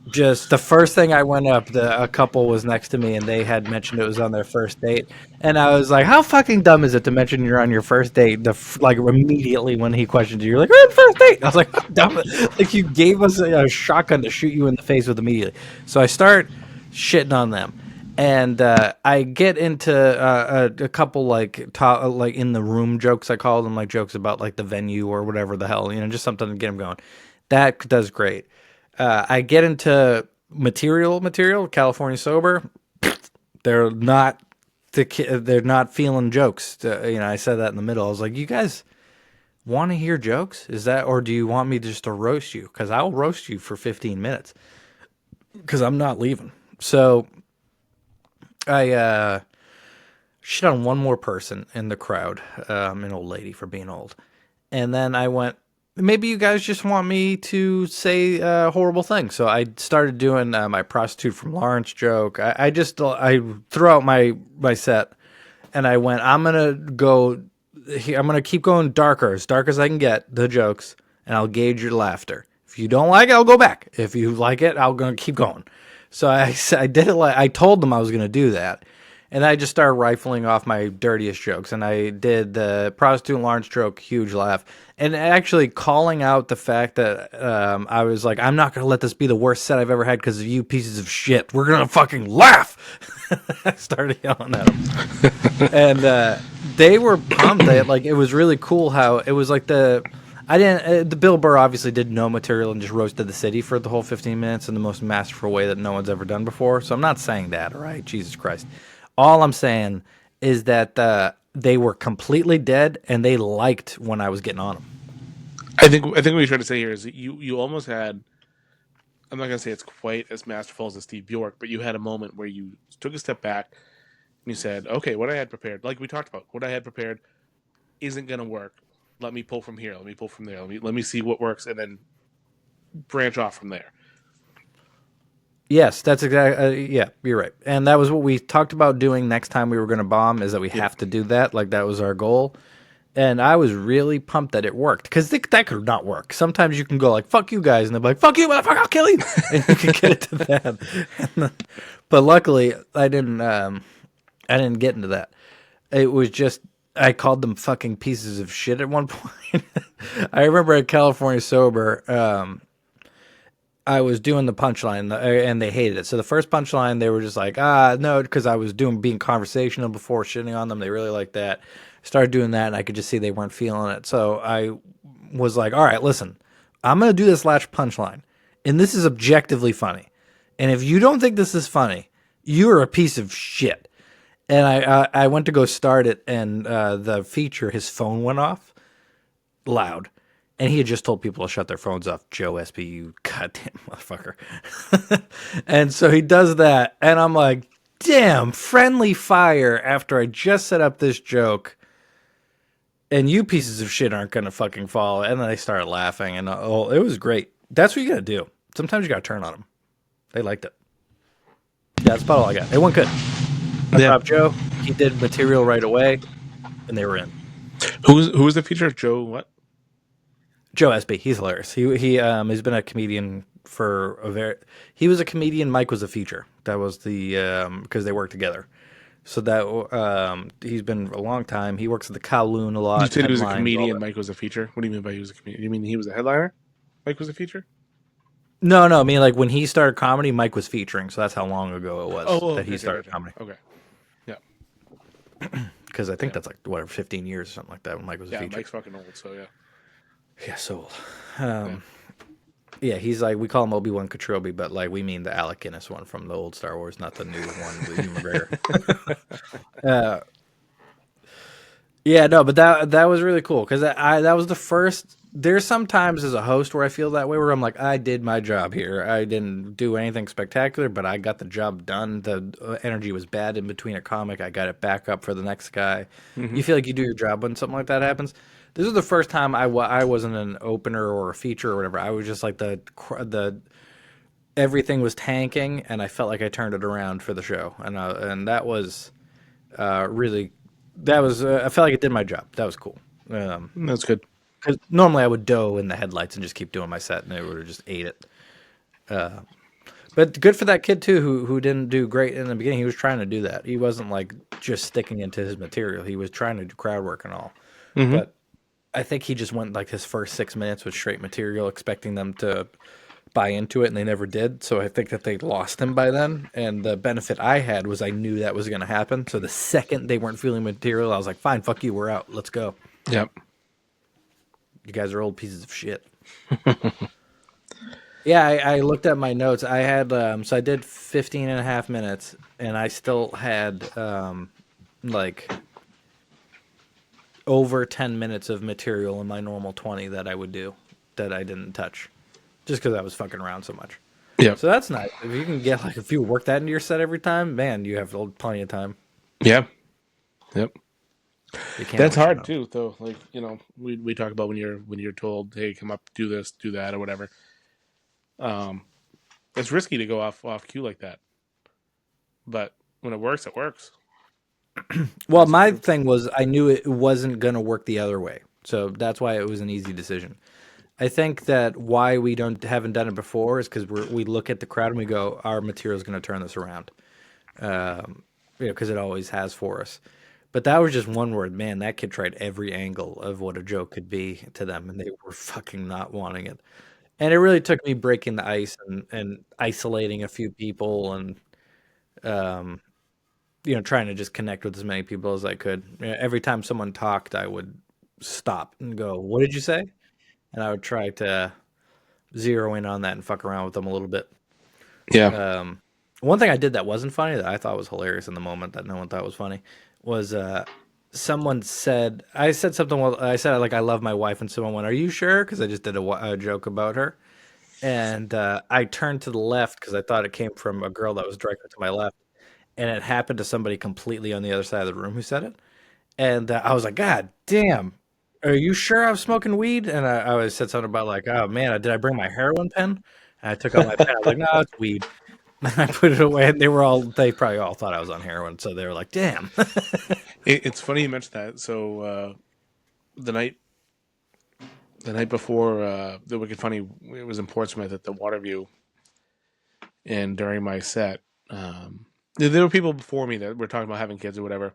Just the first thing I went up, a couple was next to me, and they had mentioned it was on their first date. And I was like, how fucking dumb is it to mention you're on your first date? Like immediately when he questioned you, you're like, we're on first date. I was like, how dumb. Like you gave us a shotgun to shoot you in the face with immediately. So I start shitting on them. And I get into a couple like in the room jokes. I call them like jokes about like the venue or whatever the hell, just something to get them going. That does great. I get into material. California sober. They're not they're not feeling jokes. I said that in the middle. I was like, you guys want to hear jokes? Is that, or do you want me just to roast you? Because I'll roast you for 15 minutes. Because I'm not leaving. So I shit on one more person in the crowd, an old lady for being old. And then I went, maybe you guys just want me to say horrible things. So I started doing my prostitute from Lawrence joke. I threw out my set, and I went, I'm going to keep going as dark as I can get, the jokes, and I'll gauge your laughter. If you don't like it, I'll go back. If you like it, I'm going to keep going. So I did it I told them I was going to do that. And I just started rifling off my dirtiest jokes. And I did the prostitute and Lawrence joke, huge laugh. And actually calling out the fact that I was like, I'm not going to let this be the worst set I've ever had because of you pieces of shit. We're going to fucking laugh. I started yelling at them. And they were pumped. It was really cool how it was like the Bill Burr obviously did no material and just roasted the city for the whole 15 minutes in the most masterful way that no one's ever done before. So I'm not saying that, all right? Jesus Christ. All I'm saying is that they were completely dead, and they liked when I was getting on them. I think what you're trying to say here is that you almost had. I'm not going to say it's quite as masterful as Steve Bjork, but you had a moment where you took a step back and you said, "Okay, what I had prepared, like we talked about, what I had prepared isn't going to work. Let me pull from here. Let me pull from there. Let me see what works, and then branch off from there." Yes, that's exactly. Yeah, you're right. And that was what we talked about doing next time we were going to bomb, is that we have to do that. Like, that was our goal. And I was really pumped that it worked, because that could not work. Sometimes you can go like, fuck you guys, and they're like, fuck you, motherfucker, I'll kill you. And you can get it to that. But luckily, I didn't get into that. It was just, I called them fucking pieces of shit at one point. I remember at California Sober, I was doing the punchline, and they hated it. So the first punchline, they were just like, no, because I was being conversational before, shitting on them. They really liked that. Started doing that, and I could just see they weren't feeling it. So I was like, all right, listen, I'm going to do this last punchline, and this is objectively funny. And if you don't think this is funny, you're a piece of shit. And I went to go start it, and the feature, his phone went off loud. And he had just told people to shut their phones off. Joe Espy, you goddamn motherfucker. And so he does that. And I'm like, damn, friendly fire after I just set up this joke. And you pieces of shit aren't going to fucking fall. And then they started laughing. And it was great. That's what you got to do. Sometimes you got to turn on them. They liked it. Yeah, that's about all I got. It went good. I dropped Joe. He did material right away. And they were in. Who was the feature? Joe what? Joe Espy, he's hilarious. He's been a comedian for he was a comedian. Mike was a feature. That was the because they worked together. So that he's been a long time. He works at the Kowloon a lot. You said he was a comedian. Mike was a feature. What do you mean by he was a comedian? You mean he was a headliner? Mike was a feature? No. I mean, like when he started comedy, Mike was featuring. So that's how long ago it was that he started comedy. Okay. Yeah. Because I think that's like whatever 15 years or something like that when Mike was a feature. Yeah, Mike's fucking old. So yeah. Yeah, so old. Yeah, he's like, we call him Obi-Wan Kenobi, but like we mean the Alec Guinness one from the old Star Wars, not the new one with Ewan McGregor. Yeah, no, but that was really cool because that was the first. There's sometimes as a host where I feel that way, where I'm like, I did my job here. I didn't do anything spectacular, but I got the job done. The energy was bad in between a comic. I got it back up for the next guy. Mm-hmm. You feel like you do your job when something like that happens. This is the first time I wasn't an opener or a feature or whatever. I was just like the everything was tanking, and I felt like I turned it around for the show, and that was Really, that was I felt like it did my job. That was cool. That's good. 'Cause normally I would doe in the headlights and just keep doing my set, and it would have just ate it. But good for that kid too, who didn't do great in the beginning. He was trying to do that. He wasn't like just sticking into his material. He was trying to do crowd work and all. Hmm. But I think he just went like his first 6 minutes with straight material, expecting them to buy into it, and they never did. So I think that they lost him by then. And the benefit I had was I knew that was going to happen. So the second they weren't feeling material, I was like, "Fine, fuck you, we're out. Let's go. Yep. You guys are old pieces of shit." Yeah, I looked at my notes. I had so I did 15 and a half minutes, and I still had like over 10 minutes of material in my normal 20 that I would do that I didn't touch just because I was fucking around so much. Yep. So that's nice. If you can get like if you work that into your set every time, man, you have plenty of time. Yeah. Yep. You can't That's always hard know. too, though. Like, we talk about when you're told, "Hey, come up, do this, do that, or whatever." Um, it's risky to go off cue like that, but when it works, it works. Well, That's for my sure. thing was I knew it wasn't gonna work the other way, so that's why it was an easy decision. I think that why we don't haven't done it before is because we look at the crowd and we go, our material is going to turn this around, because it always has for us. But that was just one word, man. That kid tried every angle of what a joke could be to them, and they were fucking not wanting it. And it really took me breaking the ice and isolating a few people and um, trying to just connect with as many people as I could. Every time someone talked, I would stop and go, "What did you say?" And I would try to zero in on that and fuck around with them a little bit. Yeah. Um, One thing I did that wasn't funny that I thought was hilarious in the moment that no one thought was funny was someone said I said something. Well, I said like I love my wife, and someone went, "Are you sure?" Because I just did a joke about her, and I turned to the left because I thought it came from a girl that was directly to my left, and it happened to somebody completely on the other side of the room who said it, and I was like, "God damn." Are you sure I was smoking weed? And I always said something about like, oh man, did I bring my heroin pen? And I took out my pen. I was like, no, it's weed. And I put it away, and they probably all thought I was on heroin, so they were like, damn. It's funny you mentioned that. So the night the night before the Wicked Funny, it was in Portsmouth at the Waterview, and during my set, there were people before me that were talking about having kids or whatever.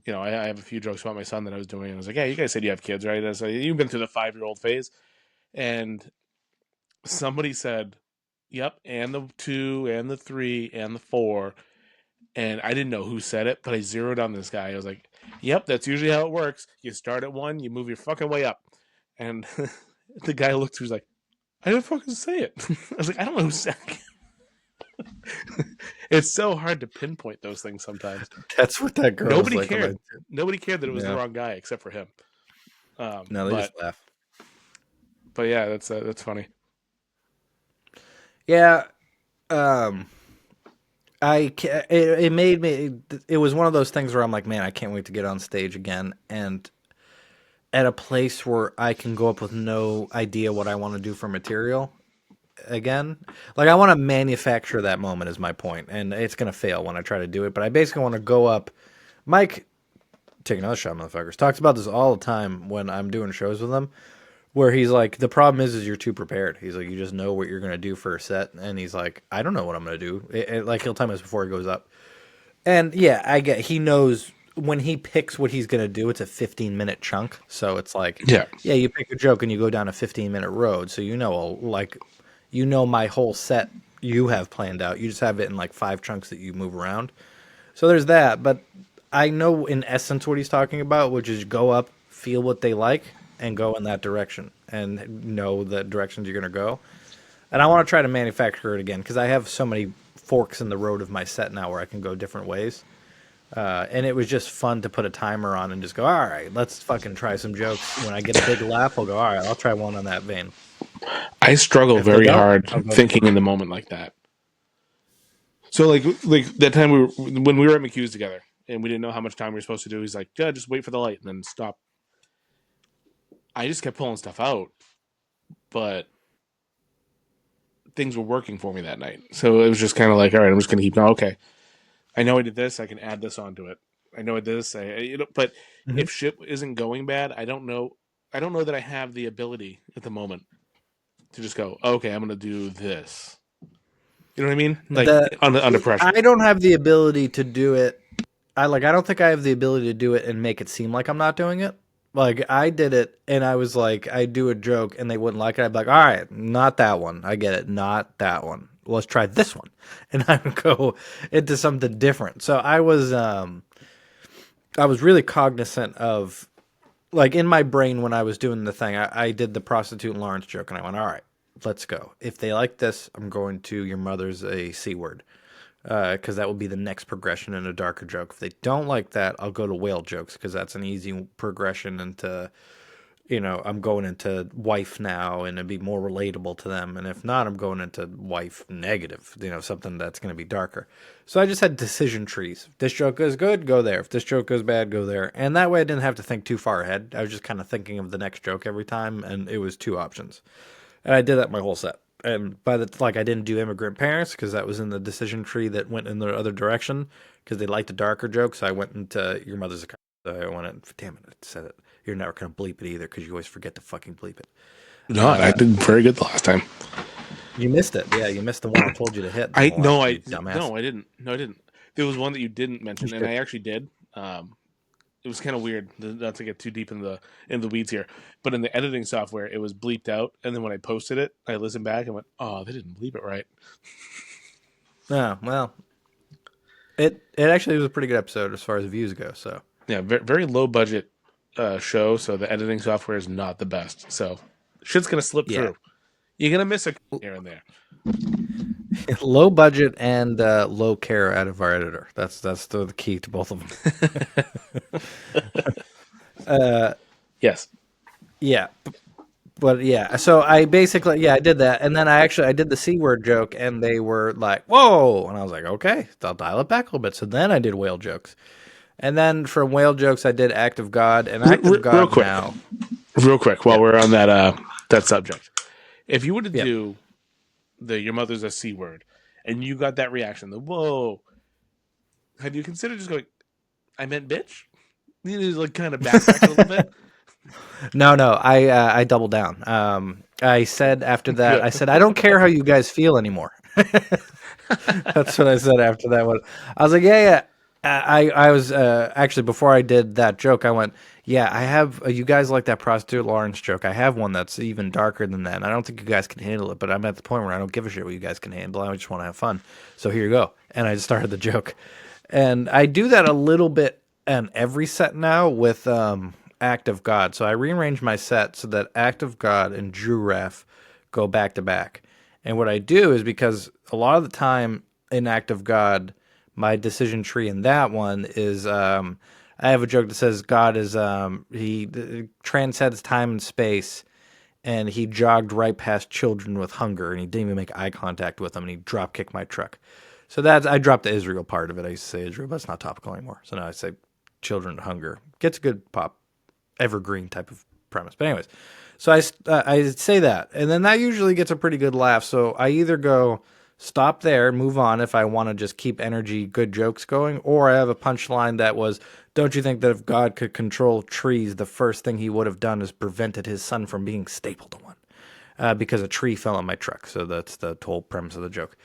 I have a few jokes about my son that I was doing. And I was like, "Yeah, you guys said you have kids, right?" I was like, "You've been through the 5-year-old phase," and somebody said, "Yep, and the 2, and the 3, and the 4." And I didn't know who said it, but I zeroed on this guy. I was like, "Yep, that's usually how it works. You start at 1, you move your fucking way up." And the guy looked, he was like, "I didn't fucking say it." I was like, "I don't know who said it." It's so hard to pinpoint those things sometimes. That's what that girl was Nobody like. cared. Nobody cared that it was the Yeah. wrong guy except for him. No, they But just laugh. yeah, that's funny. Yeah. Um, it made me. It was one of those things where I'm like, man, I can't wait to get on stage again and at a place where I can go up with no idea what I want to do for material again. Like I want to manufacture that moment is my point, and it's gonna fail when I try to do it. But I basically want to go up. Mike, take another shot, motherfuckers. Talks about this all the time when I'm doing shows with him, where he's like, the problem is you're too prepared. He's like, you just know what you're gonna do for a set, and he's like, I don't know what I'm gonna do. Like he'll tell me this before he goes up, and yeah, I get he knows when he picks what he's gonna do. It's a 15-minute chunk, so it's like, Yeah. yeah, you pick a joke and you go down a 15-minute road, so my whole set you have planned out. You just have it in like 5 chunks that you move around. So there's that, but I know in essence what he's talking about, which is go up, feel what they like, and go in that direction, and know the directions you're gonna go. And I want to try to manufacture it again because I have so many forks in the road of my set now where I can go different ways. And it was just fun to put a timer on and just go, all right, let's fucking try some jokes. When I get a big laugh, I'll go, all right, I'll try one on that vein. I struggle If they very don't, hard I'll go. thinking in the moment like that. So like that time when we were at McHugh's together and we didn't know how much time we were supposed to do. He's like, "Yeah, just wait for the light and then stop." I just kept pulling stuff out, but things were working for me that night. So it was just kind of like, all right, I'm just gonna keep going. Okay. I know I did this. I can add this onto it. I know I did this. But Mhm. if shit isn't going bad, I don't know. I don't know that I have the ability at the moment to just go, okay, I'm going to do this. You know what I mean? Like The under pressure. I don't have the ability to do it. I don't think I have the ability to do it and make it seem like I'm not doing it. Like I did it and I was like, I do a joke and they wouldn't like it. I'd be like, all right, not that one. I get it. Not that one. Let's try this one. And I would go into something different. So I was really cognizant of, like, in my brain when I was doing the thing, I did the prostitute and Lawrence joke and I went, all right, let's go. If they like this, I'm going to your mother's a C word. Because that will be the next progression in a darker joke. If they don't like that, I'll go to whale jokes because that's an easy progression into, I'm going into wife now and it'd be more relatable to them. And if not, I'm going into wife negative, something that's going to be darker. So I just had decision trees. If this joke is good, go there. If this joke is bad, go there. And that way I didn't have to think too far ahead. I was just kind of thinking of the next joke every time, and it was two options. And I did that my whole set. And I didn't do immigrant parents because that was in the decision tree that went in the other direction because they liked the darker jokes. So I went into your mother's account. So I went in, damn it, I said it. You're never going to bleep it either because you always forget to fucking bleep it. No, I did very good the last time. You missed it. Yeah, you missed the one I told you to hit. No, I dumbass. didn't. No, I didn't. There was one that you didn't mention, You and should. I actually did. It was kind of weird, not to get too deep in the weeds here, but in the editing software, it was bleeped out, and then when I posted it, I listened back and went, "Oh, they didn't bleep it right." Oh, well, it actually was a pretty good episode as far as views go. So Yeah, very, very low budget show, so the editing software is not the best. So shit's gonna slip yeah, through. You're gonna miss a here and there. low budget and low care out of our editor. That's the key to both of them. Yes. Yeah, but yeah. So I basically I did that, and then I did the C word joke, and they were like, "Whoa!" And I was like, "Okay, I'll dial it back a little bit." So then I did whale jokes, and then from whale jokes I did act of God and act of God Real quick, while Yeah. we're on that subject, if you were to Yeah. do your mother's a C word, and you got that reaction, the whoa, have you considered just going, I meant bitch? You just like kind of backtrack a little bit. No, I doubled down. I said after that, Good. I said, I don't care how you guys feel anymore. That's what I said after that one. I was like, yeah. I was actually, before I did that joke, I went, yeah, I have, you guys like that prostitute Lawrence joke. I have one that's even darker than that. And I don't think you guys can handle it, but I'm at the point where I don't give a shit what you guys can handle. I just want to have fun. So here you go. And I just started the joke. And I do that a little bit on every set now with Act of God. So I rearranged my set so that Act of God and Drew Ref go back to back. And what I do is, because a lot of the time in Act of God, my decision tree in that one is I have a joke that says God is he transcends time and space, and he jogged right past children with hunger, and he didn't even make eye contact with them, and he drop kicked my truck. So I dropped the Israel part of it. I used to say Israel, but it's not topical anymore. So now I say children hunger. Gets a good pop, evergreen type of premise. But anyways, so I say that, and then that usually gets a pretty good laugh. So I either go stop there, move on if I want to just keep energy, good jokes going, or I have a punchline that was, don't you think that if God could control trees, the first thing he would have done is prevented his son from being stapled to one because a tree fell on my truck. So that's the whole premise of the joke.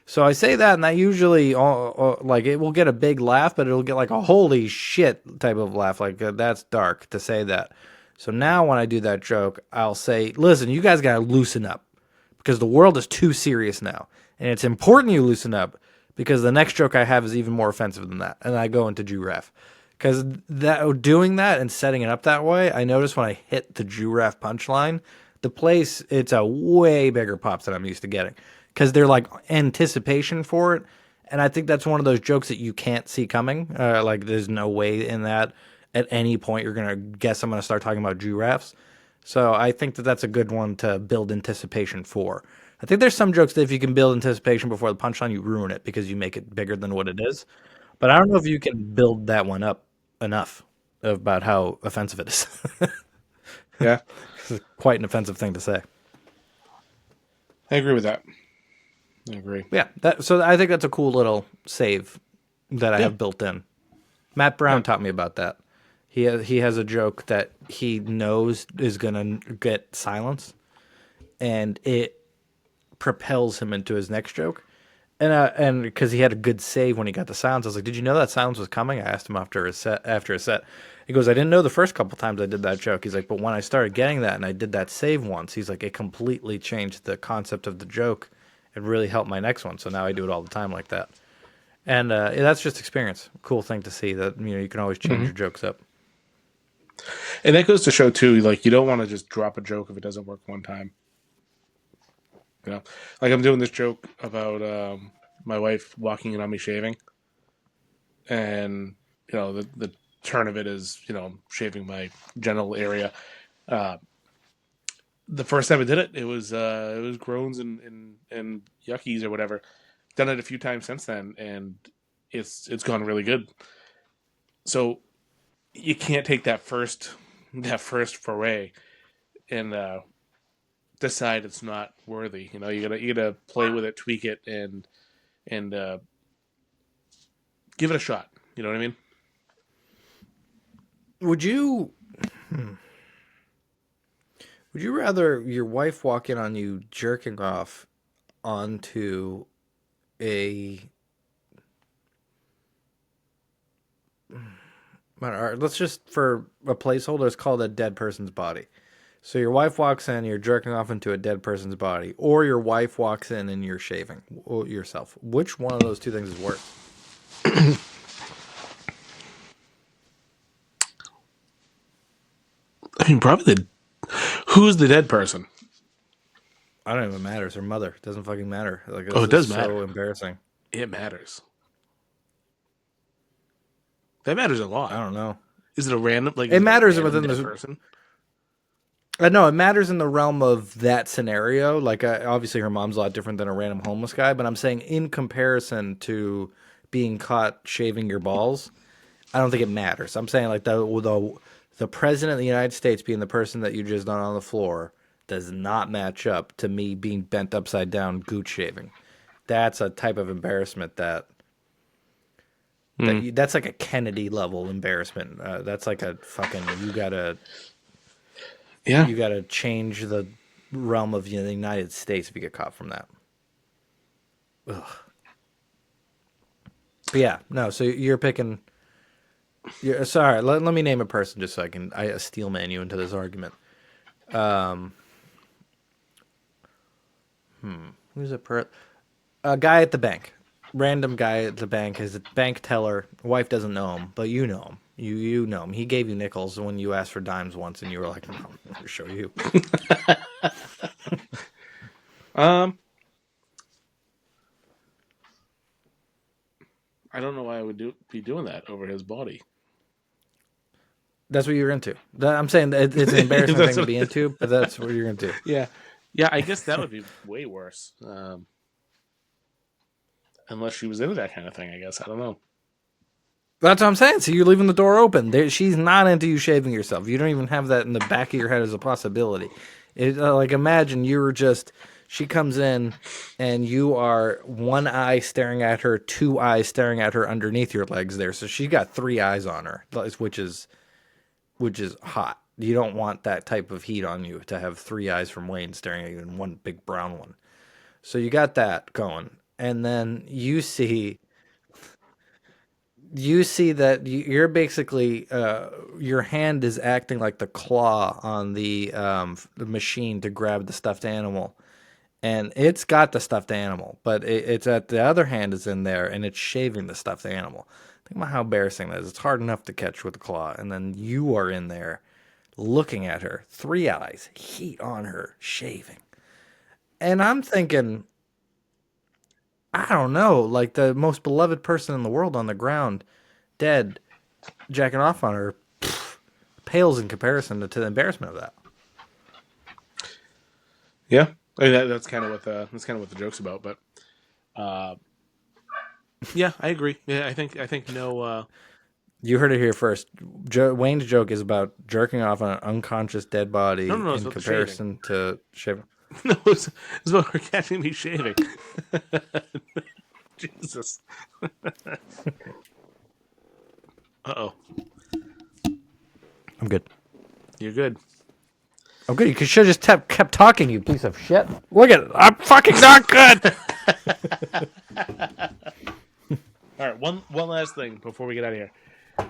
So I say that, and I usually like it will get a big laugh, but it'll get like a holy shit type of laugh. Like that's dark to say that. So now when I do that joke, I'll say, listen, you guys got to loosen up because the world is too serious now. And it's important you loosen up because the next joke I have is even more offensive than that. And I go into Jew Ref. Because doing that and setting it up that way, I notice when I hit the Jew Ref punchline, the place, it's a way bigger pops than I'm used to getting. Because they're like anticipation for it. And I think that's one of those jokes that you can't see coming. Like there's no way in that at any point you're going to guess I'm going to start talking about Jew Refs. So I think that that's a good one to build anticipation for. I think there's some jokes that if you can build anticipation before the punchline, you ruin it because you make it bigger than what it is. But I don't know if you can build that one up enough about how offensive it is. Yeah, It's quite an offensive thing to say. I agree with that. I agree. Yeah, so I think that's a cool little save, that I have built in. Matt Brown taught me about that. He has a joke that he knows is gonna get silence, and it propels him into his next joke. And because he had a good save when he got the silence, I was like, "Did you know that silence was coming?" I asked him after a set. He goes, "I didn't know the first couple times I did that joke." He's like, "But when I started getting that and I did that save once," he's like, "it completely changed the concept of the joke and really helped my next one. So now I do it all the time like that." And that's just experience. Cool thing to see that you can always change your jokes up. And that goes to show too, like you don't want to just drop a joke if it doesn't work one time. Like I'm doing this joke about my wife walking in on me shaving, and the turn of it is shaving my genital area. The first time I did it, it was groans and yuckies or whatever. Done it a few times since then, and it's gone really good. So you can't take that first foray and decide it's not worthy. You gotta play with it, tweak it, and give it a shot. You know what I mean? Would you rather your wife walk in on you jerking off onto a let's just for a placeholder, it's called a dead person's body. So your wife walks in, you're jerking off into a dead person's body, or your wife walks in and you're shaving yourself. Which one of those two things is worse? I mean, probably who's the dead person? I don't even matter. It's her mother. It doesn't fucking matter. Like, Oh, it does matter. So embarrassing. It matters. That matters a lot. I don't know. Is it a random it matters within the person? No, it matters in the realm of that scenario. Like, obviously, her mom's a lot different than a random homeless guy. But I'm saying, in comparison to being caught shaving your balls, I don't think it matters. I'm saying, like, the president of the United States being the person that you just done on the floor does not match up to me being bent upside down gooch shaving. That's a type of embarrassment that's like a Kennedy level embarrassment. That's like a fucking you gotta change the realm of the United States if you get caught from that. Ugh. But yeah, no. So you're picking. Sorry, let me name a person just so I steelman you into this argument. Who's a guy at the bank? Random guy at the bank is a bank teller. Wife doesn't know him, but you know him. You know him. He gave you nickels when you asked for dimes once, and you were like, "No, I'm gonna show you." I don't know why I would be doing that over his body. That's what you're into. I'm saying it's an embarrassing thing to be into, but that's what you're into. Yeah, I guess that would be way worse. Unless she was into that kind of thing, I guess. I don't know. That's what I'm saying. So you're leaving the door open. She's not into you shaving yourself. You don't even have that in the back of your head as a possibility. Like, imagine she comes in and you are one eye staring at her, two eyes staring at her underneath your legs there. So she's got three eyes on her, which is hot. You don't want that type of heat on you to have three eyes from Wayne staring at you and one big brown one. So you got that going. And then you see that you're basically your hand is acting like the claw on the machine to grab the stuffed animal, and it's got the stuffed animal, but it's at the other hand is in there and it's shaving the stuffed animal. Think about how embarrassing that is. It's hard enough to catch with the claw, and then you are in there looking at her, three eyes, heat on her, shaving, and I'm thinking, I don't know, like the most beloved person in the world on the ground, dead, jacking off on her, pales in comparison to the embarrassment of that. Yeah, I mean that's kind of what the joke's about. But yeah, I agree. Yeah, I think no. You heard it here first. Wayne's joke is about jerking off on an unconscious dead body in comparison to shaving. No, it's about her catching me shaving. Jesus. Uh-oh. I'm good. You're good. I'm good. You should have just kept talking, you piece of shit. Look at it. I'm fucking not good. All right, one last thing before we get out of here.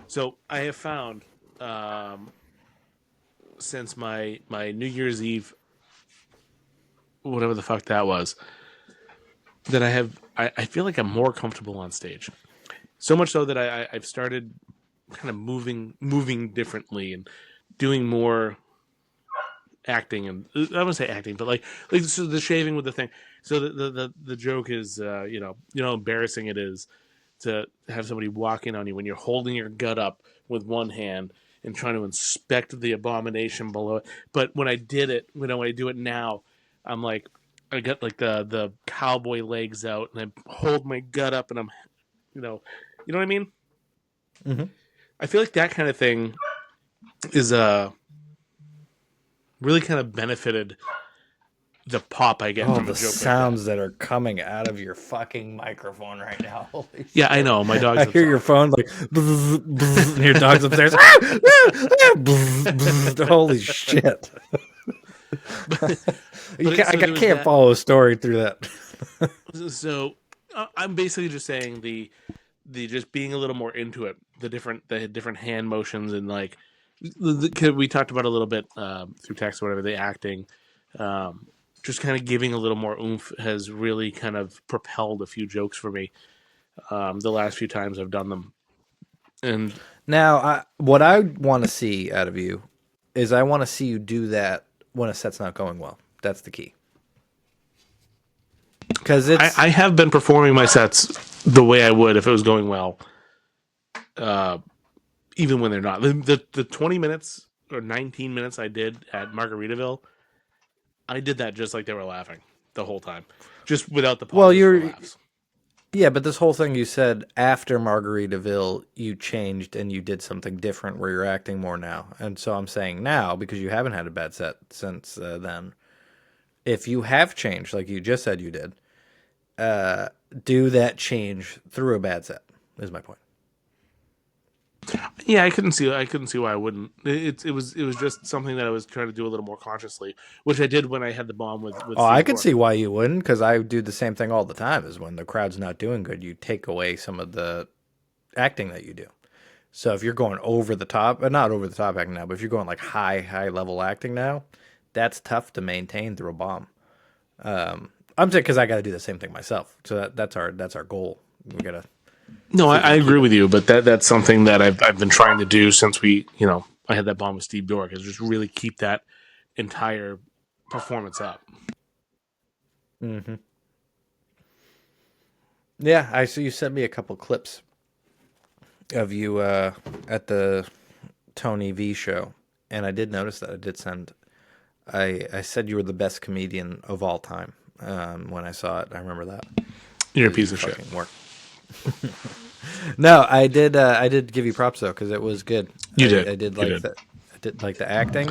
So I have found since my New Year's Eve, whatever the fuck that was, that I feel like I'm more comfortable on stage. So much so that I've started kind of moving differently and doing more acting, and I wouldn't say acting, but like so the shaving with the thing. So the joke is you know how embarrassing it is to have somebody walking on you when you're holding your gut up with one hand and trying to inspect the abomination below it. But when I did it, when I do it now, I'm like, I got like the cowboy legs out and I hold my gut up and I'm, you know what I mean? Mm-hmm. I feel like that kind of thing is really kind of benefited the pop I get Oh, from a the joke sounds that are coming out of your fucking microphone right now. Holy Yeah, I shit. know. My dog's I hear your phone like, bzz, bzz, and your dog's upstairs. Bzz, bzz. Holy shit. I can't follow a story through that. So I'm basically just saying the just being a little more into it, the different hand motions and like we talked about a little bit through text or whatever, the acting, just kind of giving a little more oomph has really kind of propelled a few jokes for me the last few times I've done them. And now, what I want to see out of you is I want to see you do that when a set's not going well. That's the key. Because I have been performing my sets the way I would if it was going well, even when they're not. The 20 minutes or 19 minutes I did at Margaritaville, I did that just like they were laughing the whole time, just without the pauses for laughs. Yeah, but this whole thing you said after Margaritaville, you changed and you did something different where you're acting more now. And so I'm saying now, because you haven't had a bad set since then, if you have changed, like you just said you did, do that change through a bad set, is my point. Yeah, I couldn't see why I wouldn't. It was just something that I was trying to do a little more consciously, which I did when I had the bomb with Oh, I Steve could Dorff. see why you wouldn't, because I do the same thing all the time. Is when the crowd's not doing good, you take away some of the acting that you do. So if you're going over the top, not over the top acting now, but if you're going like high level acting now, that's tough to maintain through a bomb. I'm saying because I got to do the same thing myself. So that's our goal. We gotta. No, I agree with you, but that's something that I've been trying to do since I had that bomb with Steve Dorff, is just really keep that entire performance up. Mm-hmm. Yeah, I see you sent me a couple clips of you at the Tony V show, and I did notice that. I did send. I said you were the best comedian of all time when I saw it. I remember that. You're a piece of shit. Work. No, I did give you props though because it was good. You did. I did like the acting,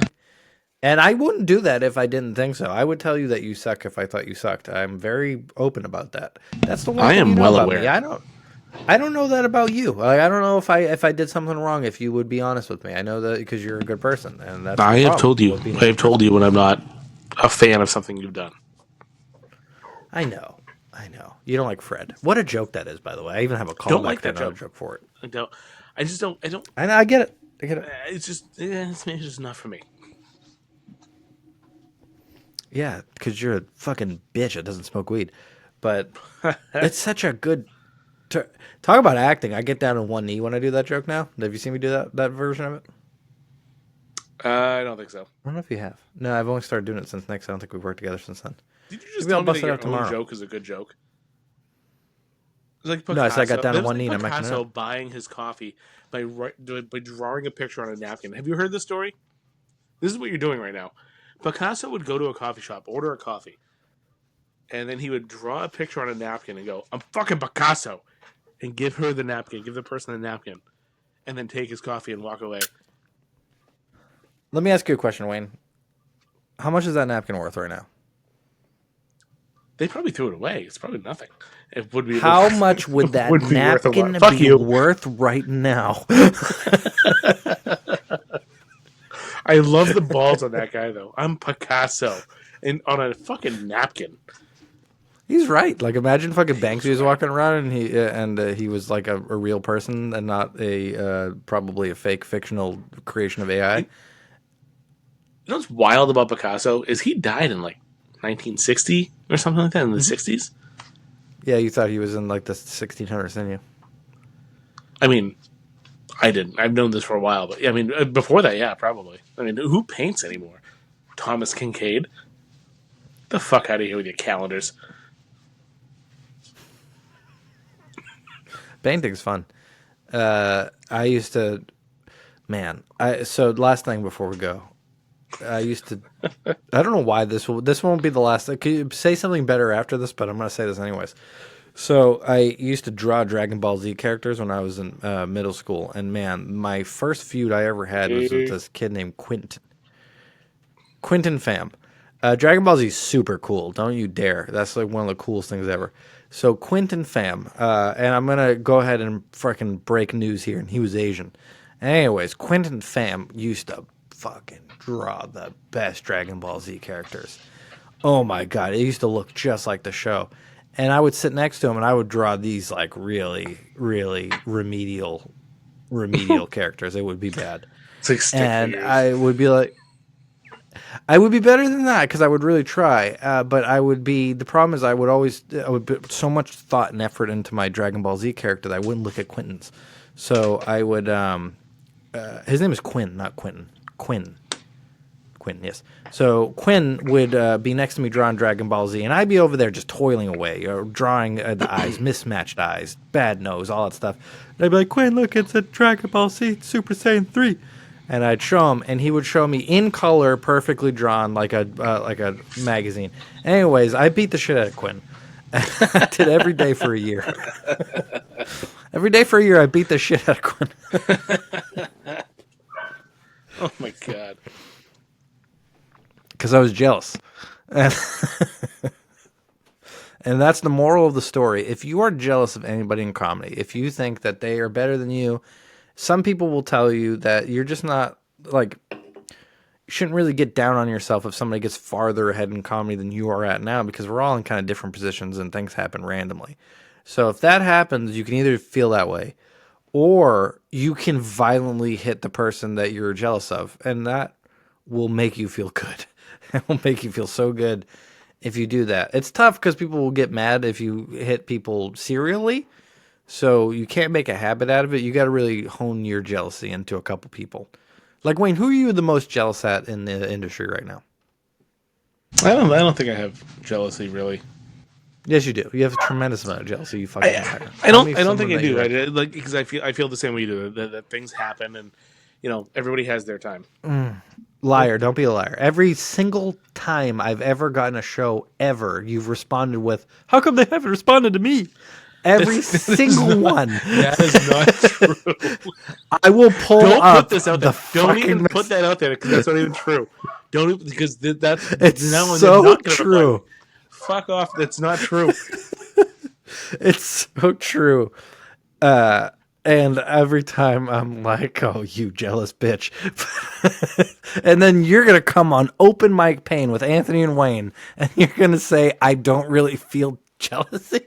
and I wouldn't do that if I didn't think so. I would tell you that you suck if I thought you sucked. I'm very open about that. That's the one. I thing am you know well about aware. Me. I don't know that about you. Like, I don't know if I did something wrong. If you would be honest with me, I know that because you're a good person, and that's. I have told you. I have told you when I'm not a fan of something you've done. I know. You don't like Fred. What a joke that is, by the way. I even have a callback to another joke for it. I don't. I just don't. I get it. It's just. It's just not for me. Yeah, because you're a fucking bitch that doesn't smoke weed. But it's such a good. Talk about acting. I get down on one knee when I do that joke now. Have you seen me do that version of it? I don't think so. I don't know if you have. No, I've only started doing it since next. I don't think we've worked together since then. Did you just Maybe tell I'll me bust that it your out tomorrow. own joke is a good joke? Like No, I said I got down on one knee and I'm making it Picasso up. buying his coffee by drawing a picture on a napkin. Have you heard this story? This is what you're doing right now. Picasso would go to a coffee shop, order a coffee, and then he would draw a picture on a napkin and go, "I'm fucking Picasso," and give her the napkin, give the person the napkin, and then take his coffee and walk away. Let me ask you a question, Wayne. How much is that napkin worth right now? They probably threw it away. It's probably nothing. It would be How much would that would be worth a lot. napkin Fuck be you. worth right now? I love the balls on that guy though. I'm Picasso, and on a fucking napkin. He's right. Like, imagine fucking Banksy was walking around and he was like a real person and not a probably a fake fictional creation of AI. You know what's wild about Picasso is he died in like 1960 or something like that, in the 60s. Yeah, you thought he was in like the 1600s, didn't you? I mean, I didn't. I've known this for a while, but yeah, I mean, before that, yeah, probably. I mean, who paints anymore? Thomas Kincaid? The fuck out of here with your calendars. Painting's fun. I used to, so last thing before we go, I used to, I don't know why this won't be the last. Could you say something better after this? But I'm going to say this anyways. So I used to draw Dragon Ball Z characters when I was in middle school, and man, my first feud I ever had was with this kid named Quentin. Quentin Pham. Dragon Ball Z is super cool. Don't you dare. That's like one of the coolest things ever. So Quentin Pham, and I'm going to go ahead and freaking break news here, and he was Asian. Anyways, Quentin Pham used to fucking draw the best Dragon Ball Z characters. Oh my God, it used to look just like the show. And I would sit next to him and I would draw these like really, really remedial characters. It would be bad. It's like stick And figures. I would be like, I would be better than that because I would really try. But the problem is I would put so much thought and effort into my Dragon Ball Z character that I wouldn't look at Quentin's. So I would, his name is Quinn, not Quentin. Quinn, yes. So Quinn would be next to me drawing Dragon Ball Z, and I'd be over there just toiling away, drawing the eyes, mismatched eyes, bad nose, all that stuff. And I'd be like, Quinn, look, it's a Dragon Ball Z Super Saiyan 3. And I'd show him, and he would show me in color, perfectly drawn, like a magazine. Anyways, I beat the shit out of Quinn. I did every day for a year. Every day for a year, I beat the shit out of Quinn. Oh my God. Because I was jealous. And that's the moral of the story. If you are jealous of anybody in comedy, if you think that they are better than you, some people will tell you that you're just not, like, you shouldn't really get down on yourself if somebody gets farther ahead in comedy than you are at now, because we're all in kind of different positions and things happen randomly. So if that happens, you can either feel that way, or you can violently hit the person that you're jealous of, and that will make you feel good. It will make you feel so good if you do that. It's tough because people will get mad if you hit people serially, so you can't make a habit out of it. You got to really hone your jealousy into a couple people. Like, Wayne, who are you the most jealous at in the industry right now? I don't think I have jealousy really. Yes, you do. You have a tremendous amount of jealousy. You fucking liar. I don't think I do. Like, because I feel the same way you do. That things happen, and everybody has their time. Liar. Don't be a liar. Every single time I've ever gotten a show ever, you've responded with, "How come they haven't responded to me?" Every single one. That is not true. I will pull Don't up put this out there. the Don't fucking even put that out there because that's not even true. Don't, because that's It's now and so they're not gonna true. reply. Fuck off. That's not true. It's so true. And every time I'm like, "Oh, you jealous bitch." And then you're going to come on Open Mic Pain with Anthony and Wayne, and you're going to say, "I don't really feel jealousy."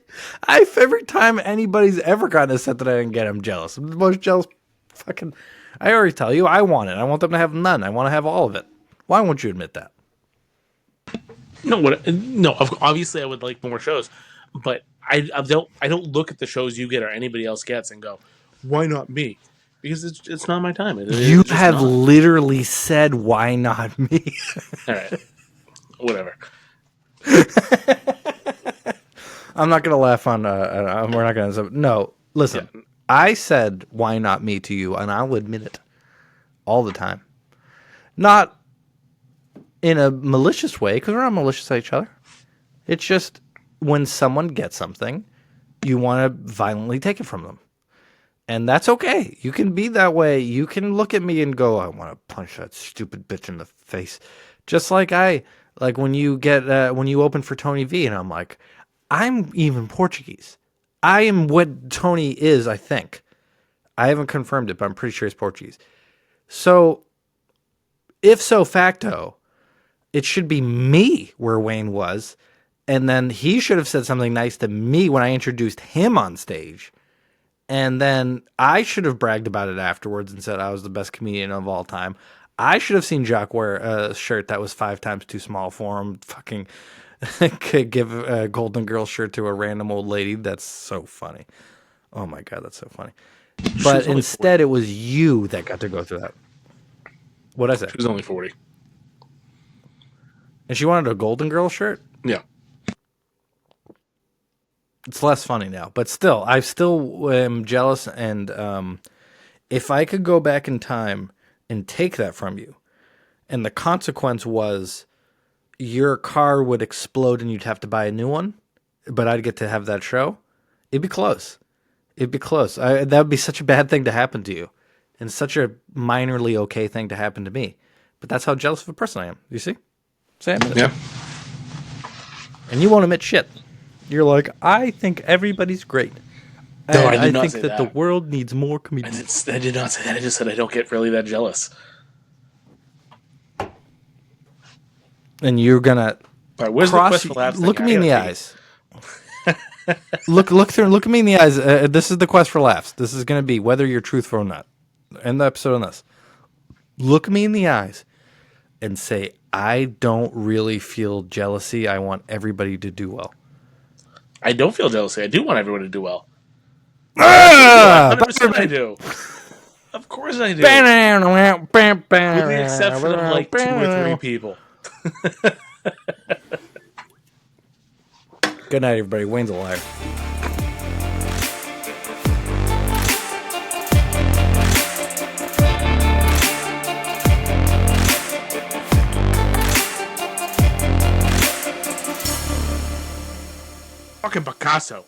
Every time anybody's ever gotten a set that I didn't get, I'm jealous. I'm the most jealous fucking... I already tell you, I want it. I want them to have none. I want to have all of it. Why won't you admit that? No, obviously I would like more shows, but I don't look at the shows you get or anybody else gets and go, why not me? Because it's not my time. You It's just have not. literally said, "Why not me?" All right, whatever. I'm not gonna laugh on. We're not gonna. No, listen. Yeah. I said, "Why not me?" to you, and I'll admit it all the time. Not in a malicious way, because we're not malicious at each other. It's just when someone gets something, you want to violently take it from them, and that's okay. You can be that way. You can look at me and go, "I want to punch that stupid bitch in the face," just like I Like when you open for Tony V, and I'm like, I'm even Portuguese. I am what Tony is, I think. I haven't confirmed it, but I'm pretty sure he's Portuguese. So, if so facto, it should be me where Wayne was, and then he should have said something nice to me when I introduced him on stage. And then I should have bragged about it afterwards and said I was the best comedian of all time. I should have seen Jock wear a shirt that was 5 times too small for him. Fucking give a Golden Girl shirt to a random old lady. That's so funny. Oh my God, that's so funny. But instead, it was you that got to go through that. What'd I say? She was only 40. And she wanted a Golden Girl shirt? Yeah. It's less funny now, but still, I still am jealous. And if I could go back in time and take that from you, and the consequence was your car would explode and you'd have to buy a new one, but I'd get to have that show, it'd be close. It'd be close. That would be such a bad thing to happen to you, and such a minorly okay thing to happen to me. But that's how jealous of a person I am. You see? Sam? Yeah. And you won't admit shit. You're like, I think everybody's great. No, I did not think say that the world needs more I comedians. did not say that. I just said I don't get really that jealous. And you're gonna All right, where's the Quest for Laughs thing? look me in the I gotta eyes. look at me in the eyes. This is the Quest for Laughs. This is gonna be whether you're truthful or not. End the episode on this. Look me in the eyes and say, I don't really feel jealousy. I want everybody to do well. I don't feel jealousy. I do want everyone to do well. Ah! 100% I do. Of course I do. With the exception of like 2 or 3 people. Good night, everybody. Wayne's a liar. Fucking Picasso.